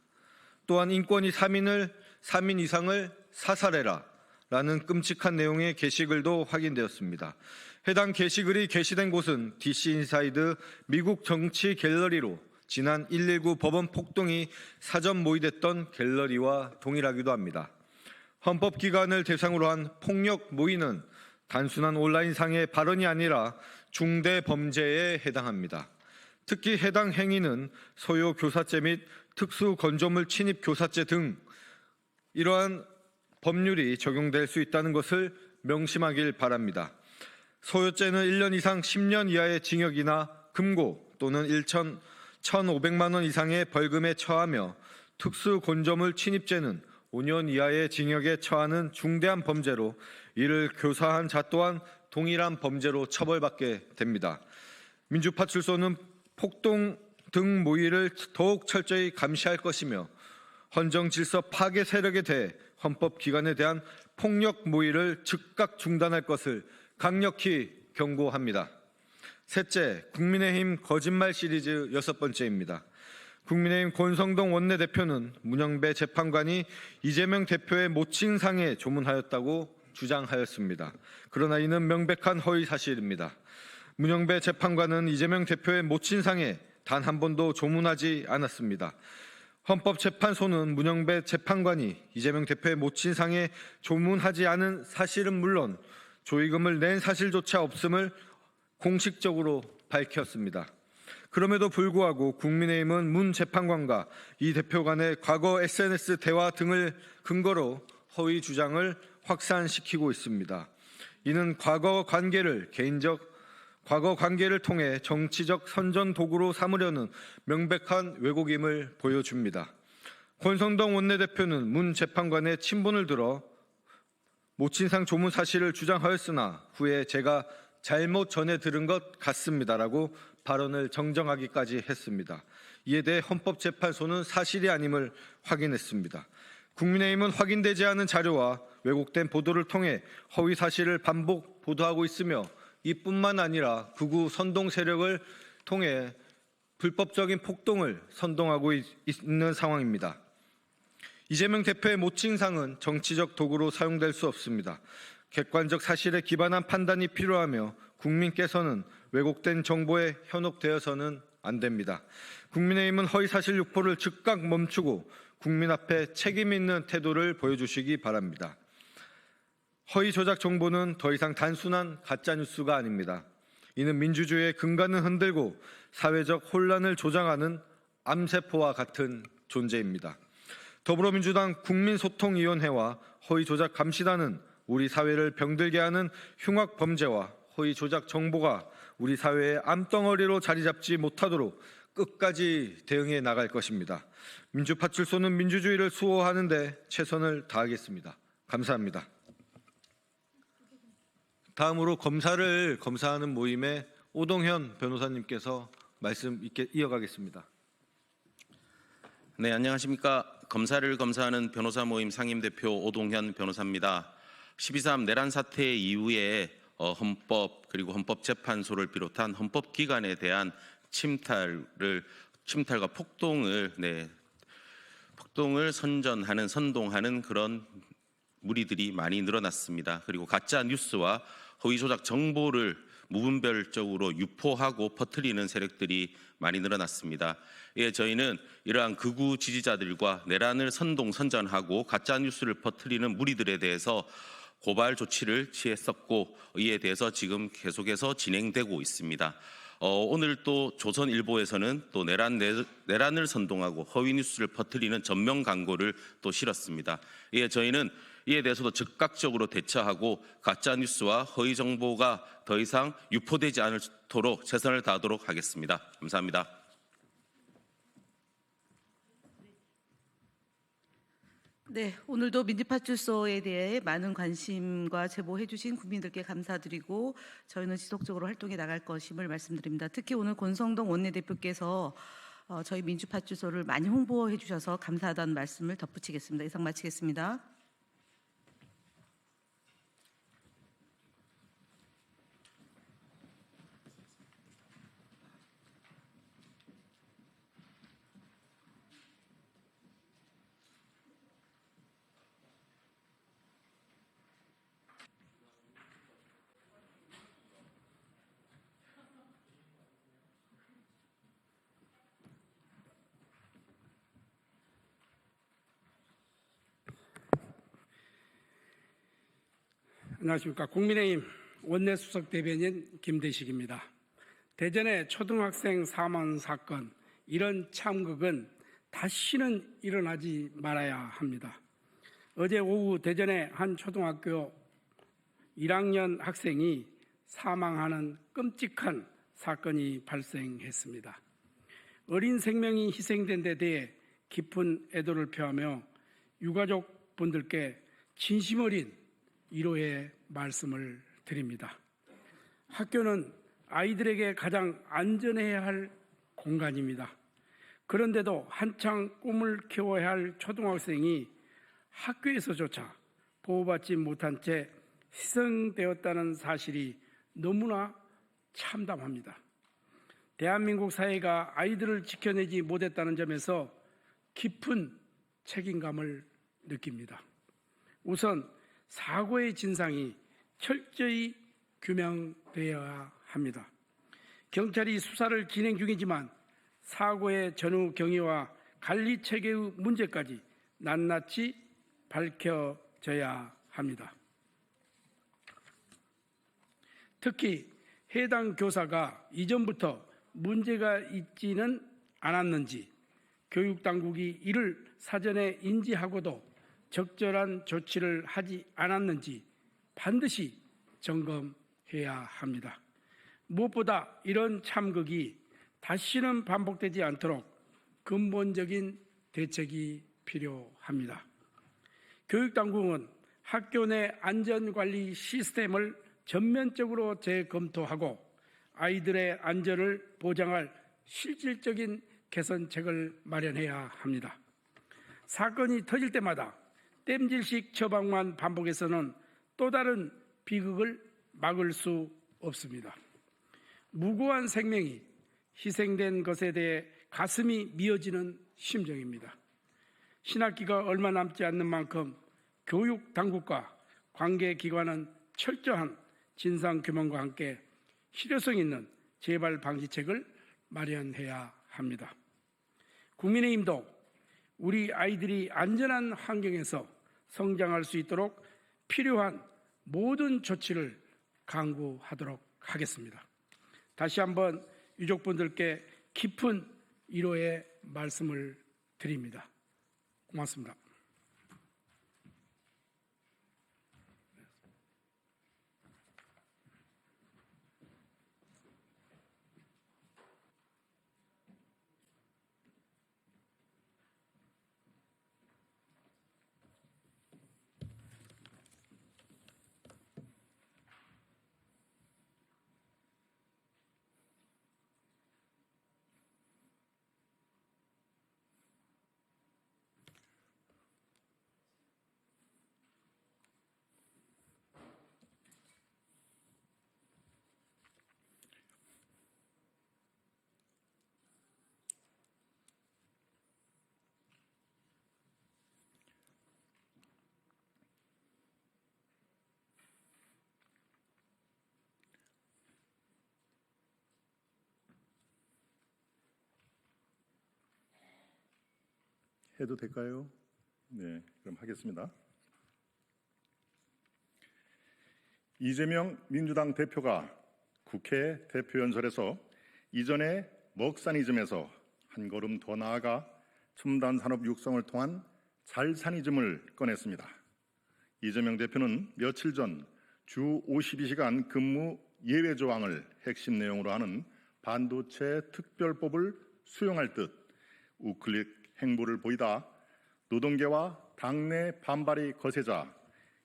또한 인권이 3인 이상을 사살해라 라는 끔찍한 내용의 게시글도 확인되었습니다. 해당 게시글이 게시된 곳은 DC 인사이드 미국 정치 갤러리로 지난 119 법원 폭동이 사전 모의됐던 갤러리와 동일하기도 합니다. 헌법기관을 대상으로 한 폭력 모의는 단순한 온라인상의 발언이 아니라 중대 범죄에 해당합니다. 특히 해당 행위는 소요 교사죄 및 특수 건조물 침입 교사죄 등 이러한 법률이 적용될 수 있다는 것을 명심하길 바랍니다. 소요죄는 1년 이상 10년 이하의 징역이나 금고 또는 1,500만 원 이상의 벌금에 처하며 특수 건조물 침입죄는 5년 이하의 징역에 처하는 중대한 범죄로 이를 교사한 자 또한 동일한 범죄로 처벌받게 됩니다. 민주파출소는 폭동 등 모의를 더욱 철저히 감시할 것이며 헌정 질서 파괴 세력에 대해 헌법기관에 대한 폭력 모의를 즉각 중단할 것을 강력히 경고합니다. 셋째, 국민의힘 거짓말 시리즈 6번째입니다. 국민의힘 권성동 원내대표는 문영배 재판관이 이재명 대표의 모친상에 조문하였다고 주장하였습니다. 그러나 이는 명백한 허위 사실입니다. 문영배 재판관은 이재명 대표의 모친상에 단 한 번도 조문하지 않았습니다. 헌법재판소는 문영배 재판관이 이재명 대표의 모친상에 조문하지 않은 사실은 물론 조의금을 낸 사실조차 없음을 공식적으로 밝혔습니다. 그럼에도 불구하고 국민의힘은 문 재판관과 이 대표 간의 과거 SNS 대화 등을 근거로 허위 주장을 확산시키고 있습니다. 이는 과거 관계를 통해 정치적 선전 도구로 삼으려는 명백한 왜곡임을 보여줍니다. 권성동 원내대표는 문 재판관의 친분을 들어 모친상 조문 사실을 주장하였으나 후에 제가 잘못 전해 들은 것 같습니다라고 발언을 정정하기까지 했습니다. 이에 대해 헌법재판소는 사실이 아님을 확인했습니다. 국민의힘은 확인되지 않은 자료와 왜곡된 보도를 통해 허위 사실을 반복 보도하고 있으며 이뿐만 아니라 극우 선동 세력을 통해 불법적인 폭동을 선동하고 있는 상황입니다. 이재명 대표의 모친상은 정치적 도구로 사용될 수 없습니다. 객관적 사실에 기반한 판단이 필요하며 국민께서는 왜곡된 정보에 현혹되어서는 안 됩니다. 국민의힘은 허위사실 유포를 즉각 멈추고 국민 앞에 책임 있는 태도를 보여주시기 바랍니다. 허위 조작 정보는 더 이상 단순한 가짜뉴스가 아닙니다. 이는 민주주의의 근간을 흔들고 사회적 혼란을 조장하는 암세포와 같은 존재입니다. 더불어민주당 국민소통위원회와 허위조작 감시단은 우리 사회를 병들게 하는 흉악 범죄와 허위조작 정보가 우리 사회의 암덩어리로 자리 잡지 못하도록 끝까지 대응해 나갈 것입니다. 민주파출소는 민주주의를 수호하는 데 최선을 다하겠습니다. 감사합니다. 다음으로 검사를 검사하는 모임의 오동현 변호사님께서 말씀 이어가겠습니다. 네, 안녕하십니까. 검사를 검사하는 변호사 모임 상임대표 오동현 변호사입니다. 12.3 내란 사태 이후에 헌법 그리고 헌법재판소를 비롯한 헌법기관에 대한 침탈과 폭동을 선동하는 그런 무리들이 많이 늘어났습니다. 그리고 가짜 뉴스와 허위 조작 정보를 무분별적으로 유포하고 퍼뜨리는 세력들이 많이 늘어났습니다. 예, 저희는 이러한 극우 지지자들과 내란을 선전하고 가짜 뉴스를 퍼뜨리는 무리들에 대해서 고발 조치를 취했었고 이에 대해서 지금 계속해서 진행되고 있습니다. 오늘 또 조선일보에서는 또 내란을 선동하고 허위 뉴스를 퍼뜨리는 전면 광고를 또 실었습니다. 예, 저희는 이에 대해서도 즉각적으로 대처하고 가짜 뉴스와 허위 정보가 더 이상 유포되지 않도록 최선을 다하도록 하겠습니다. 감사합니다. 네, 오늘도 민주파출소에 대해 많은 관심과 제보해 주신 국민들께 감사드리고 저희는 지속적으로 활동해 나갈 것임을 말씀드립니다. 특히 오늘 권성동 원내대표께서 저희 민주파출소를 많이 홍보해 주셔서 감사하다는 말씀을 덧붙이겠습니다. 이상 마치겠습니다. 안녕하십니까. 국민의힘 원내수석 대변인 김대식입니다. 대전의 초등학생 사망 사건, 이런 참극은 다시는 일어나지 말아야 합니다. 어제 오후 대전의 한 초등학교 1학년 학생이 사망하는 끔찍한 사건이 발생했습니다. 어린 생명이 희생된 데 대해 깊은 애도를 표하며 유가족 분들께 진심 어린 위로의 말씀을 드립니다. 학교는 아이들에게 가장 안전해야 할 공간입니다. 그런데도 한창 꿈을 키워야 할 초등학생이 학교에서조차 보호받지 못한 채 희생되었다는 사실이 너무나 참담합니다. 대한민국 사회가 아이들을 지켜내지 못했다는 점에서 깊은 책임감을 느낍니다. 우선 사고의 진상이 철저히 규명되어야 합니다. 경찰이 수사를 진행 중이지만 사고의 전후 경위와 관리 체계의 문제까지 낱낱이 밝혀져야 합니다. 특히 해당 교사가 이전부터 문제가 있지는 않았는지, 교육당국이 이를 사전에 인지하고도 적절한 조치를 하지 않았는지 반드시 점검해야 합니다. 무엇보다 이런 참극이 다시는 반복되지 않도록 근본적인 대책이 필요합니다. 교육당국은 학교 내 안전관리 시스템을 전면적으로 재검토하고 아이들의 안전을 보장할 실질적인 개선책을 마련해야 합니다. 사건이 터질 때마다 땜질식 처방만 반복해서는 또 다른 비극을 막을 수 없습니다. 무고한 생명이 희생된 것에 대해 가슴이 미어지는 심정입니다. 신학기가 얼마 남지 않는 만큼 교육 당국과 관계기관은 철저한 진상 규명과 함께 실효성 있는 재발 방지책을 마련해야 합니다. 국민의힘도 우리 아이들이 안전한 환경에서 성장할 수 있도록 필요한 모든 조치를 강구하도록 하겠습니다. 다시 한번 유족분들께 깊은 위로의 말씀을 드립니다. 고맙습니다. 해도 될까요? 네, 그럼 하겠습니다. 이재명 민주당 대표가 국회 대표연설에서 이전의 먹사니즘에서 한 걸음 더 나아가 첨단 산업 육성을 통한 잘사니즘을 꺼냈습니다. 이재명 대표는 며칠 전 주 52시간 근무 예외 조항을 핵심 내용으로 하는 반도체 특별법을 수용할 듯 우클릭 행보를 보이다 노동계와 당내 반발이 거세자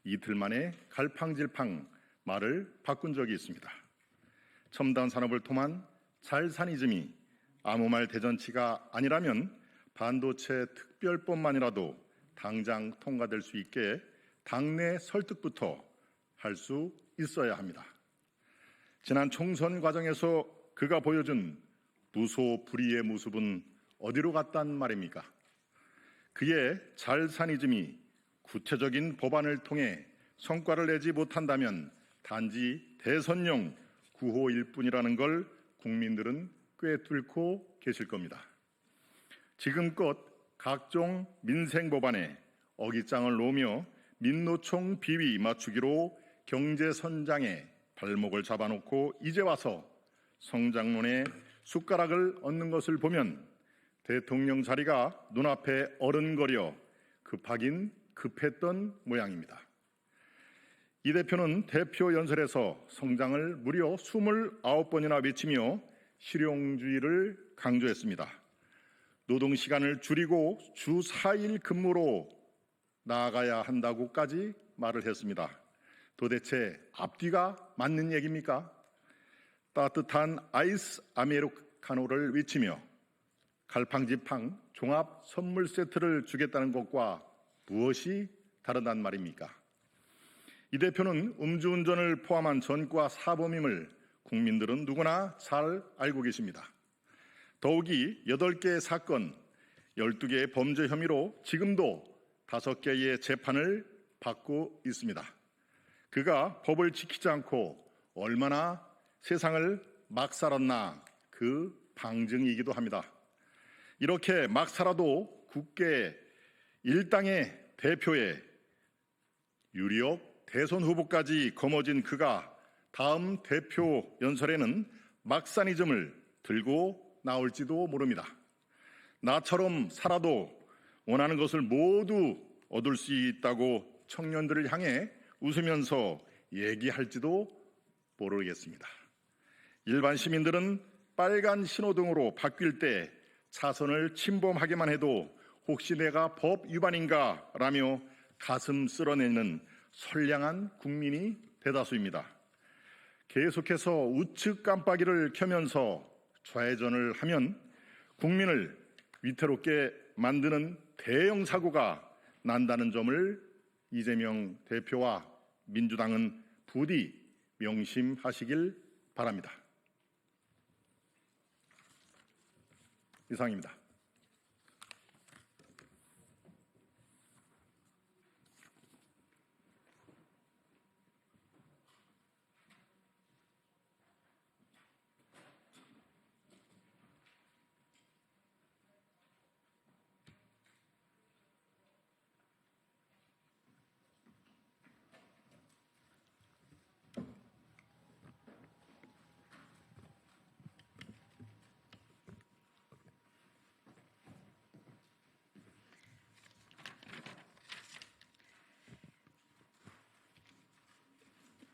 이틀 만에 갈팡질팡 말을 바꾼 적이 있습니다. 첨단 산업을 통한 잘사니즘이 아무 말 대잔치가 아니라면 반도체 특별법만이라도 당장 통과될 수 있게 당내 설득부터 할 수 있어야 합니다. 지난 총선 과정에서 그가 보여준 무소불위의 모습은 어디로 갔단 말입니까? 그의 잘사니즘이 구체적인 법안을 통해 성과를 내지 못한다면 단지 대선용 구호일 뿐이라는 걸 국민들은 꿰뚫고 계실 겁니다. 지금껏 각종 민생 법안에 어깃장을 놓으며 민노총 비위 맞추기로 경제 선장에 발목을 잡아놓고 이제 와서 성장론에 숟가락을 얹는 것을 보면 대통령 자리가 눈앞에 어른거려 급하긴 급했던 모양입니다. 이 대표는 대표 연설에서 성장을 무려 29번이나 외치며 실용주의를 강조했습니다. 노동시간을 줄이고 주 4일 근무로 나아가야 한다고까지 말을 했습니다. 도대체 앞뒤가 맞는 얘기입니까? 따뜻한 아이스 아메리카노를 외치며 갈팡질팡 종합 선물 세트를 주겠다는 것과 무엇이 다르단 말입니까? 이 대표는 음주운전을 포함한 전과 사범임을 국민들은 누구나 잘 알고 계십니다. 더욱이 8개의 사건, 12개의 범죄 혐의로 지금도 5개의 재판을 받고 있습니다. 그가 법을 지키지 않고 얼마나 세상을 막 살았나 그 방증이기도 합니다. 이렇게 막 살아도 국회 일당의 대표에 유력 대선 후보까지 거머쥔 그가 다음 대표 연설에는 막사니즘을 들고 나올지도 모릅니다. 나처럼 살아도 원하는 것을 모두 얻을 수 있다고 청년들을 향해 웃으면서 얘기할지도 모르겠습니다. 일반 시민들은 빨간 신호등으로 바뀔 때 차선을 침범하기만 해도 혹시 내가 법 위반인가 라며 가슴 쓸어내는 선량한 국민이 대다수입니다. 계속해서 우측 깜빡이를 켜면서 좌회전을 하면 국민을 위태롭게 만드는 대형 사고가 난다는 점을 이재명 대표와 민주당은 부디 명심하시길 바랍니다. 이상입니다.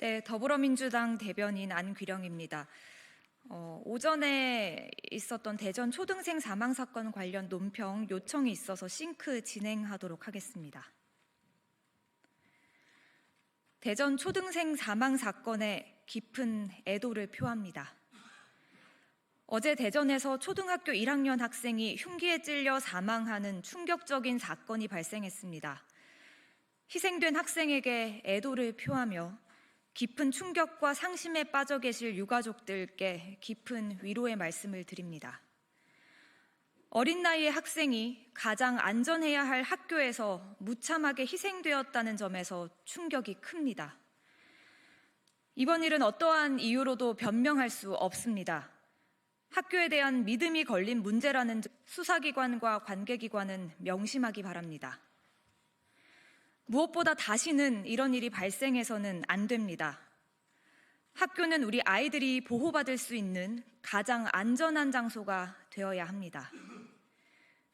네, 더불어민주당 대변인 안귀령입니다. 오전에 있었던 대전 초등생 사망 사건 관련 논평 요청이 있어서 싱크 진행하도록 하겠습니다. 대전 초등생 사망 사건에 깊은 애도를 표합니다. 어제 대전에서 초등학교 1학년 학생이 흉기에 찔려 사망하는 충격적인 사건이 발생했습니다. 희생된 학생에게 애도를 표하며 깊은 충격과 상심에 빠져 계실 유가족들께 깊은 위로의 말씀을 드립니다. 어린 나이의 학생이 가장 안전해야 할 학교에서 무참하게 희생되었다는 점에서 충격이 큽니다. 이번 일은 어떠한 이유로도 변명할 수 없습니다. 학교에 대한 믿음이 걸린 문제라는 점 수사기관과 관계기관은 명심하기 바랍니다. 무엇보다 다시는 이런 일이 발생해서는 안 됩니다. 학교는 우리 아이들이 보호받을 수 있는 가장 안전한 장소가 되어야 합니다.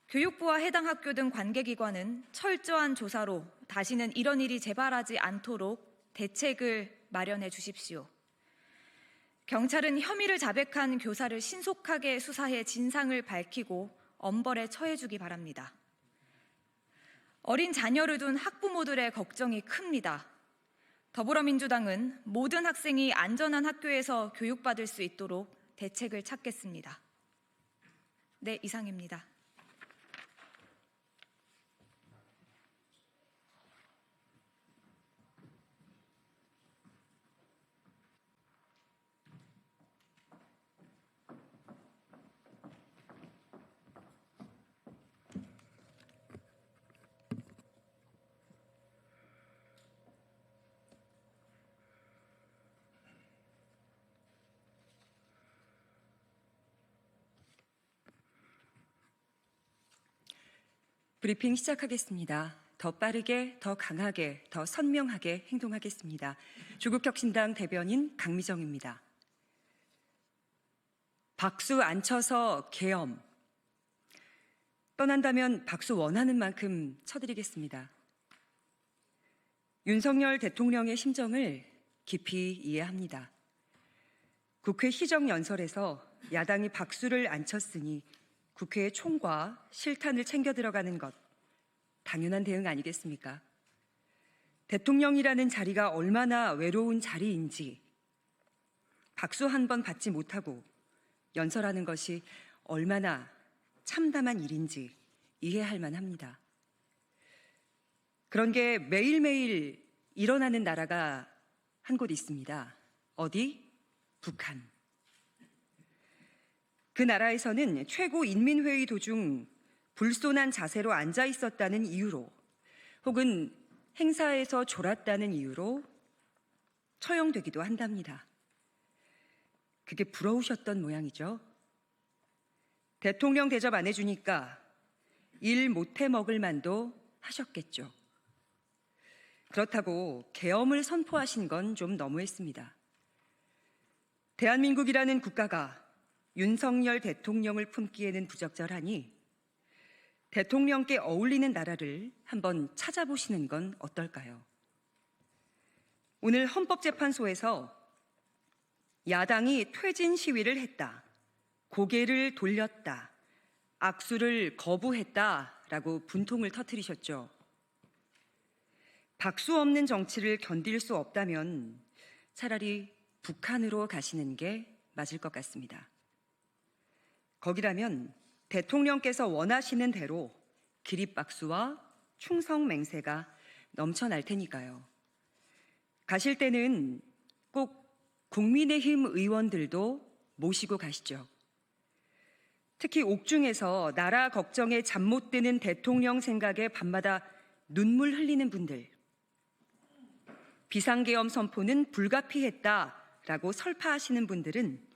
교육부와 해당 학교 등 관계기관은 철저한 조사로 다시는 이런 일이 재발하지 않도록 대책을 마련해 주십시오. 경찰은 혐의를 자백한 교사를 신속하게 수사해 진상을 밝히고 엄벌에 처해주기 바랍니다. 어린 자녀를 둔 학부모들의 걱정이 큽니다. 더불어민주당은 모든 학생이 안전한 학교에서 교육받을 수 있도록 대책을 찾겠습니다. 네, 이상입니다. 브리핑 시작하겠습니다. 더 빠르게, 더 강하게, 더 선명하게 행동하겠습니다. 조국혁신당 대변인 강미정입니다. 박수 안 쳐서 계엄. 떠난다면 박수 원하는 만큼 쳐드리겠습니다. 윤석열 대통령의 심정을 깊이 이해합니다. 국회 시정연설에서 야당이 박수를 안 쳤으니 국회의 총과 실탄을 챙겨 들어가는 것, 당연한 대응 아니겠습니까? 대통령이라는 자리가 얼마나 외로운 자리인지, 박수 한 번 받지 못하고 연설하는 것이 얼마나 참담한 일인지 이해할 만합니다. 그런 게 매일매일 일어나는 나라가 한 곳 있습니다. 어디? 북한. 그 나라에서는 최고인민회의 도중 불손한 자세로 앉아 있었다는 이유로 혹은 행사에서 졸았다는 이유로 처형되기도 한답니다. 그게 부러우셨던 모양이죠. 대통령 대접 안 해주니까 일 못해 먹을 만도 하셨겠죠. 그렇다고 계엄을 선포하신 건 좀 너무했습니다. 대한민국이라는 국가가 윤석열 대통령을 품기에는 부적절하니 대통령께 어울리는 나라를 한번 찾아보시는 건 어떨까요? 오늘 헌법재판소에서 야당이 퇴진 시위를 했다, 고개를 돌렸다, 악수를 거부했다라고 분통을 터뜨리셨죠. 박수 없는 정치를 견딜 수 없다면 차라리 북한으로 가시는 게 맞을 것 같습니다. 거기라면 대통령께서 원하시는 대로 기립박수와 충성맹세가 넘쳐날 테니까요. 가실 때는 꼭 국민의힘 의원들도 모시고 가시죠. 특히 옥중에서 나라 걱정에 잠 못 드는 대통령 생각에 밤마다 눈물 흘리는 분들, 비상계엄 선포는 불가피했다라고 설파하시는 분들은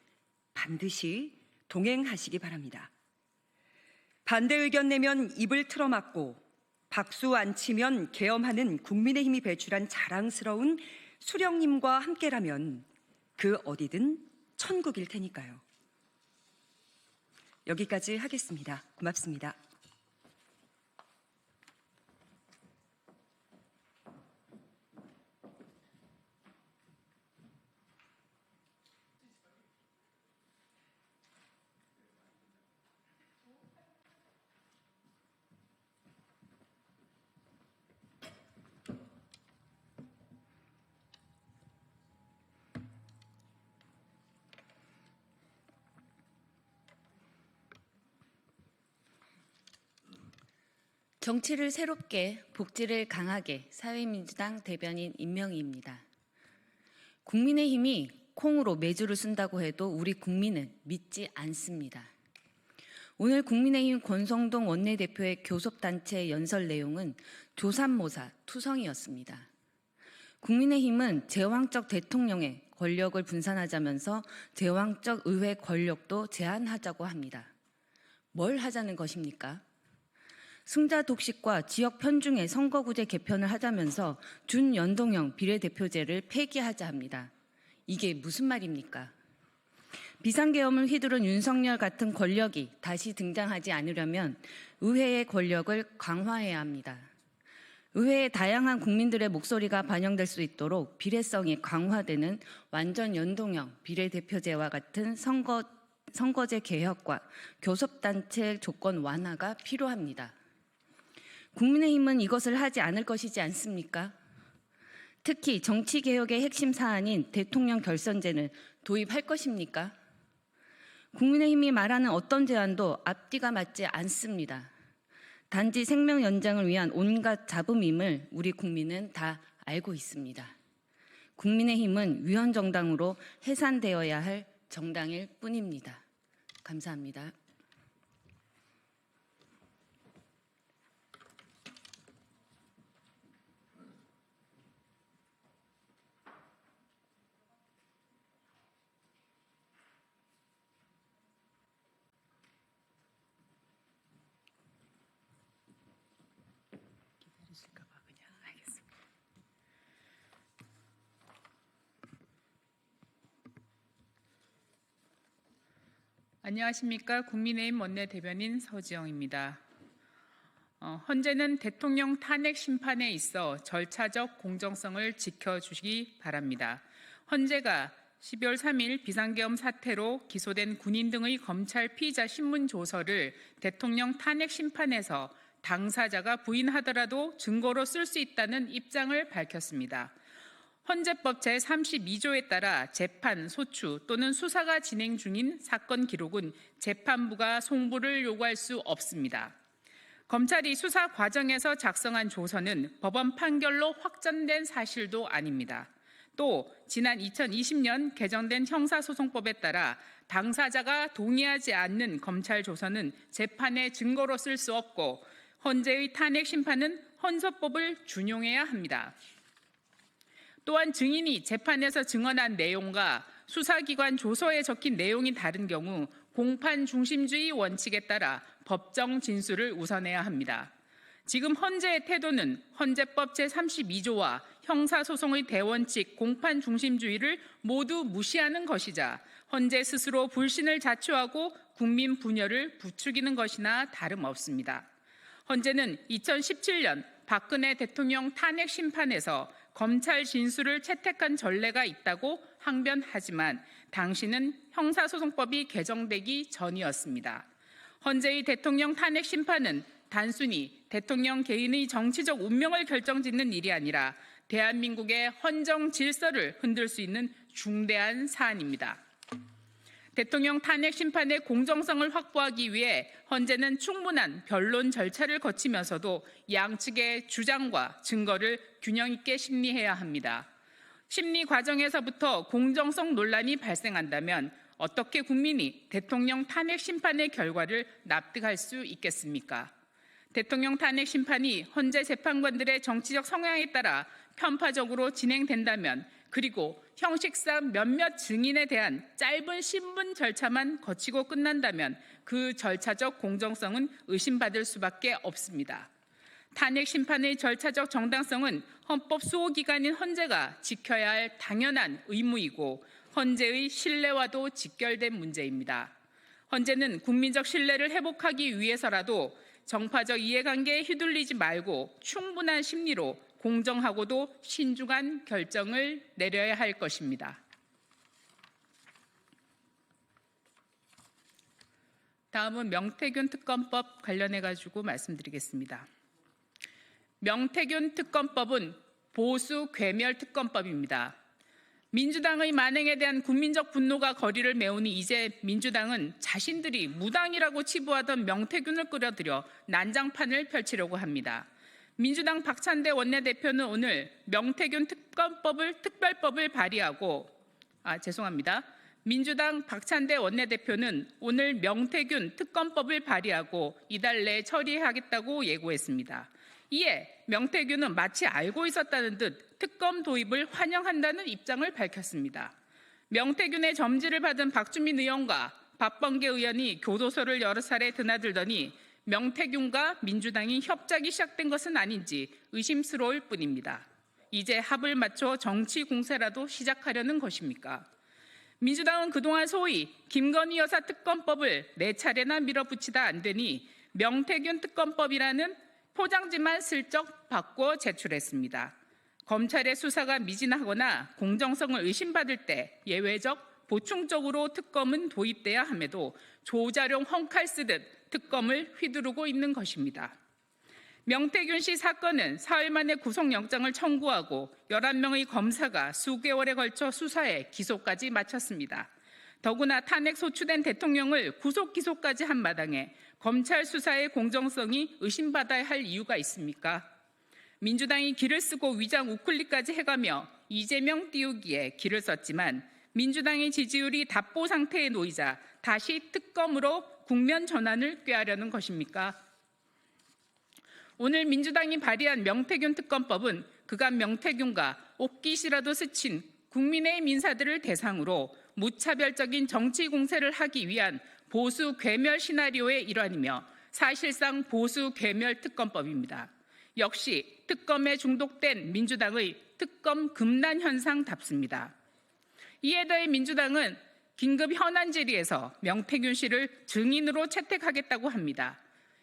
반드시 동행하시기 바랍니다. 반대 의견 내면 입을 틀어막고 박수 안 치면 계엄하는 국민의힘이 배출한 자랑스러운 수령님과 함께라면 그 어디든 천국일 테니까요. 여기까지 하겠습니다. 고맙습니다. 정치를 새롭게, 복지를 강하게 사회민주당 대변인 임명희입니다. 국민의힘이 콩으로 매주를 쓴다고 해도 우리 국민은 믿지 않습니다. 오늘 국민의힘 권성동 원내대표의 교섭단체 연설 내용은 조삼모사 투성이었습니다. 국민의힘은 제왕적 대통령의 권력을 분산하자면서 제왕적 의회 권력도 제한하자고 합니다. 뭘 하자는 것입니까? 승자 독식과 지역 편중의 선거구제 개편을 하자면서 준연동형 비례대표제를 폐기하자 합니다. 이게 무슨 말입니까? 비상계엄을 휘두른 윤석열 같은 권력이 다시 등장하지 않으려면 의회의 권력을 강화해야 합니다. 의회의 다양한 국민들의 목소리가 반영될 수 있도록 비례성이 강화되는 완전 연동형 비례대표제와 같은 선거제 개혁과 교섭단체 조건 완화가 필요합니다. 국민의힘은 이것을 하지 않을 것이지 않습니까? 특히 정치개혁의 핵심 사안인 대통령 결선제는 도입할 것입니까? 국민의힘이 말하는 어떤 제안도 앞뒤가 맞지 않습니다. 단지 생명 연장을 위한 온갖 잡음임을 우리 국민은 다 알고 있습니다. 국민의힘은 위헌정당으로 해산되어야 할 정당일 뿐입니다. 감사합니다. 안녕하십니까. 국민의힘 원내대변인 서지영입니다. 헌재는 대통령 탄핵 심판에 있어 절차적 공정성을 지켜주시기 바랍니다. 헌재가 12월 3일 비상계엄 사태로 기소된 군인 등의 검찰 피의자 신문 조서를 대통령 탄핵 심판에서 당사자가 부인하더라도 증거로 쓸 수 있다는 입장을 밝혔습니다. 헌재법 제32조에 따라 재판, 소추 또는 수사가 진행 중인 사건 기록은 재판부가 송부를 요구할 수 없습니다. 검찰이 수사 과정에서 작성한 조서는 법원 판결로 확정된 사실도 아닙니다. 또 지난 2020년 개정된 형사소송법에 따라 당사자가 동의하지 않는 검찰 조서는 재판의 증거로 쓸 수 없고 헌재의 탄핵 심판은 헌소법을 준용해야 합니다. 또한 증인이 재판에서 증언한 내용과 수사기관 조서에 적힌 내용이 다른 경우 공판 중심주의 원칙에 따라 법정 진술을 우선해야 합니다. 지금 헌재의 태도는 헌재법 제32조와 형사소송의 대원칙 공판 중심주의를 모두 무시하는 것이자 헌재 스스로 불신을 자초하고 국민 분열을 부추기는 것이나 다름없습니다. 헌재는 2017년 박근혜 대통령 탄핵 심판에서 검찰 진술을 채택한 전례가 있다고 항변하지만 당시는 형사소송법이 개정되기 전이었습니다. 헌재의 대통령 탄핵 심판은 단순히 대통령 개인의 정치적 운명을 결정짓는 일이 아니라 대한민국의 헌정 질서를 흔들 수 있는 중대한 사안입니다. 대통령 탄핵 심판의 공정성을 확보하기 위해 헌재는 충분한 변론 절차를 거치면서도 양측의 주장과 증거를 균형 있게 심리해야 합니다. 심리 과정에서부터 공정성 논란이 발생한다면 어떻게 국민이 대통령 탄핵 심판의 결과를 납득할 수 있겠습니까? 대통령 탄핵 심판이 헌재 재판관들의 정치적 성향에 따라 편파적으로 진행된다면 그리고 형식상 몇몇 증인에 대한 짧은 신문 절차만 거치고 끝난다면 그 절차적 공정성은 의심받을 수밖에 없습니다. 탄핵 심판의 절차적 정당성은 헌법 수호기관인 헌재가 지켜야 할 당연한 의무이고 헌재의 신뢰와도 직결된 문제입니다. 헌재는 국민적 신뢰를 회복하기 위해서라도 정파적 이해관계에 휘둘리지 말고 충분한 심리로 공정하고도 신중한 결정을 내려야 할 것입니다. 다음은 명태균 특검법 관련해 가지고 말씀드리겠습니다. 명태균 특검법은 보수 괴멸 특검법입니다. 민주당의 만행에 대한 국민적 분노가 거리를 메우니 이제 민주당은 자신들이 무당이라고 치부하던 명태균을 끌어들여 난장판을 펼치려고 합니다. 민주당 박찬대 원내대표는 오늘 명태균 특별법을 발의하고 민주당 박찬대 원내대표는 오늘 명태균 특검법을 발의하고 이달 내에 처리하겠다고 예고했습니다. 이에 명태균은 마치 알고 있었다는 듯 특검 도입을 환영한다는 입장을 밝혔습니다. 명태균의 점지를 받은 박주민 의원과 박범계 의원이 교도소를 여러 차례 드나들더니 명태균과 민주당이 협작이 시작된 것은 아닌지 의심스러울 뿐입니다. 이제 합을 맞춰 정치 공세라도 시작하려는 것입니까? 민주당은 그동안 소위 김건희 여사 특검법을 4차례나 밀어붙이다 안 되니 명태균 특검법이라는 포장지만 슬쩍 바꿔 제출했습니다. 검찰의 수사가 미진하거나 공정성을 의심받을 때 예외적 보충적으로 특검은 도입돼야 함에도 조자룡 헝칼 쓰듯 특검을 휘두르고 있는 것입니다. 명태균 씨 사건은 사흘 만에 구속영장을 청구하고 11명의 검사가 수개월에 걸쳐 수사해 기소까지 마쳤습니다. 더구나 탄핵 소추된 대통령을 구속 기소까지 한 마당에 검찰 수사의 공정성이 의심받아야 할 이유가 있습니까? 민주당이 길을 쓰고 위장 우클릭까지 해가며 이재명 띄우기에 길을 썼지만 민주당의 지지율이 답보 상태에 놓이자 다시 특검으로 국면 전환을 꾀하려는 것입니까? 오늘 민주당이 발의한 명태균 특검법은 그간 명태균과 옷깃이라도 스친 국민의힘 인사들을 대상으로 무차별적인 정치 공세를 하기 위한 보수 괴멸 시나리오의 일환이며 사실상 보수 괴멸 특검법입니다. 역시 특검에 중독된 민주당의 특검 금난 현상답습니다. 이에 더해 민주당은 긴급 현안 질의에서 명태균 씨를 증인으로 채택하겠다고 합니다.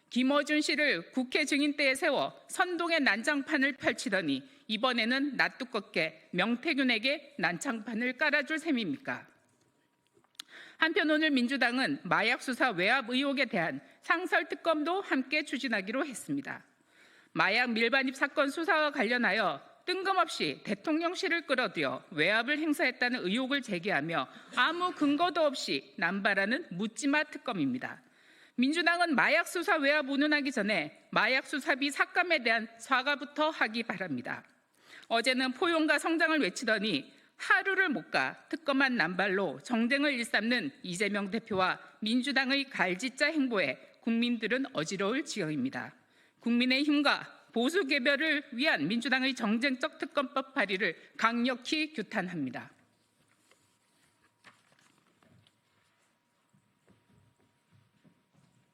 김어준 씨를 국회 증인대에 세워 선동의 난장판을 펼치더니 이번에는 낯두껍게 명태균에게 난장판을 깔아줄 셈입니까? 한편 오늘 민주당은 마약 수사 외압 의혹에 대한 상설 특검도 함께 추진하기로 했습니다. 마약 밀반입 사건 수사와 관련하여 뜬금없이 대통령실을 끌어들여 외압을 행사했다는 의혹을 제기하며 아무 근거도 없이 남발하는 묻지마 특검입니다. 민주당은 마약 수사 외압 운운하기 전에 마약 수사비 삭감에 대한 사과부터 하기 바랍니다. 어제는 포용과 성장을 외치더니 하루를 못 가 특검한 남발로 정쟁을 일삼는 이재명 대표와 민주당의 갈짓자 행보에 국민들은 어지러울 지경입니다. 국민의힘과 보수 개별을 위한 민주당의 정쟁적 특검법 발의를 강력히 규탄합니다.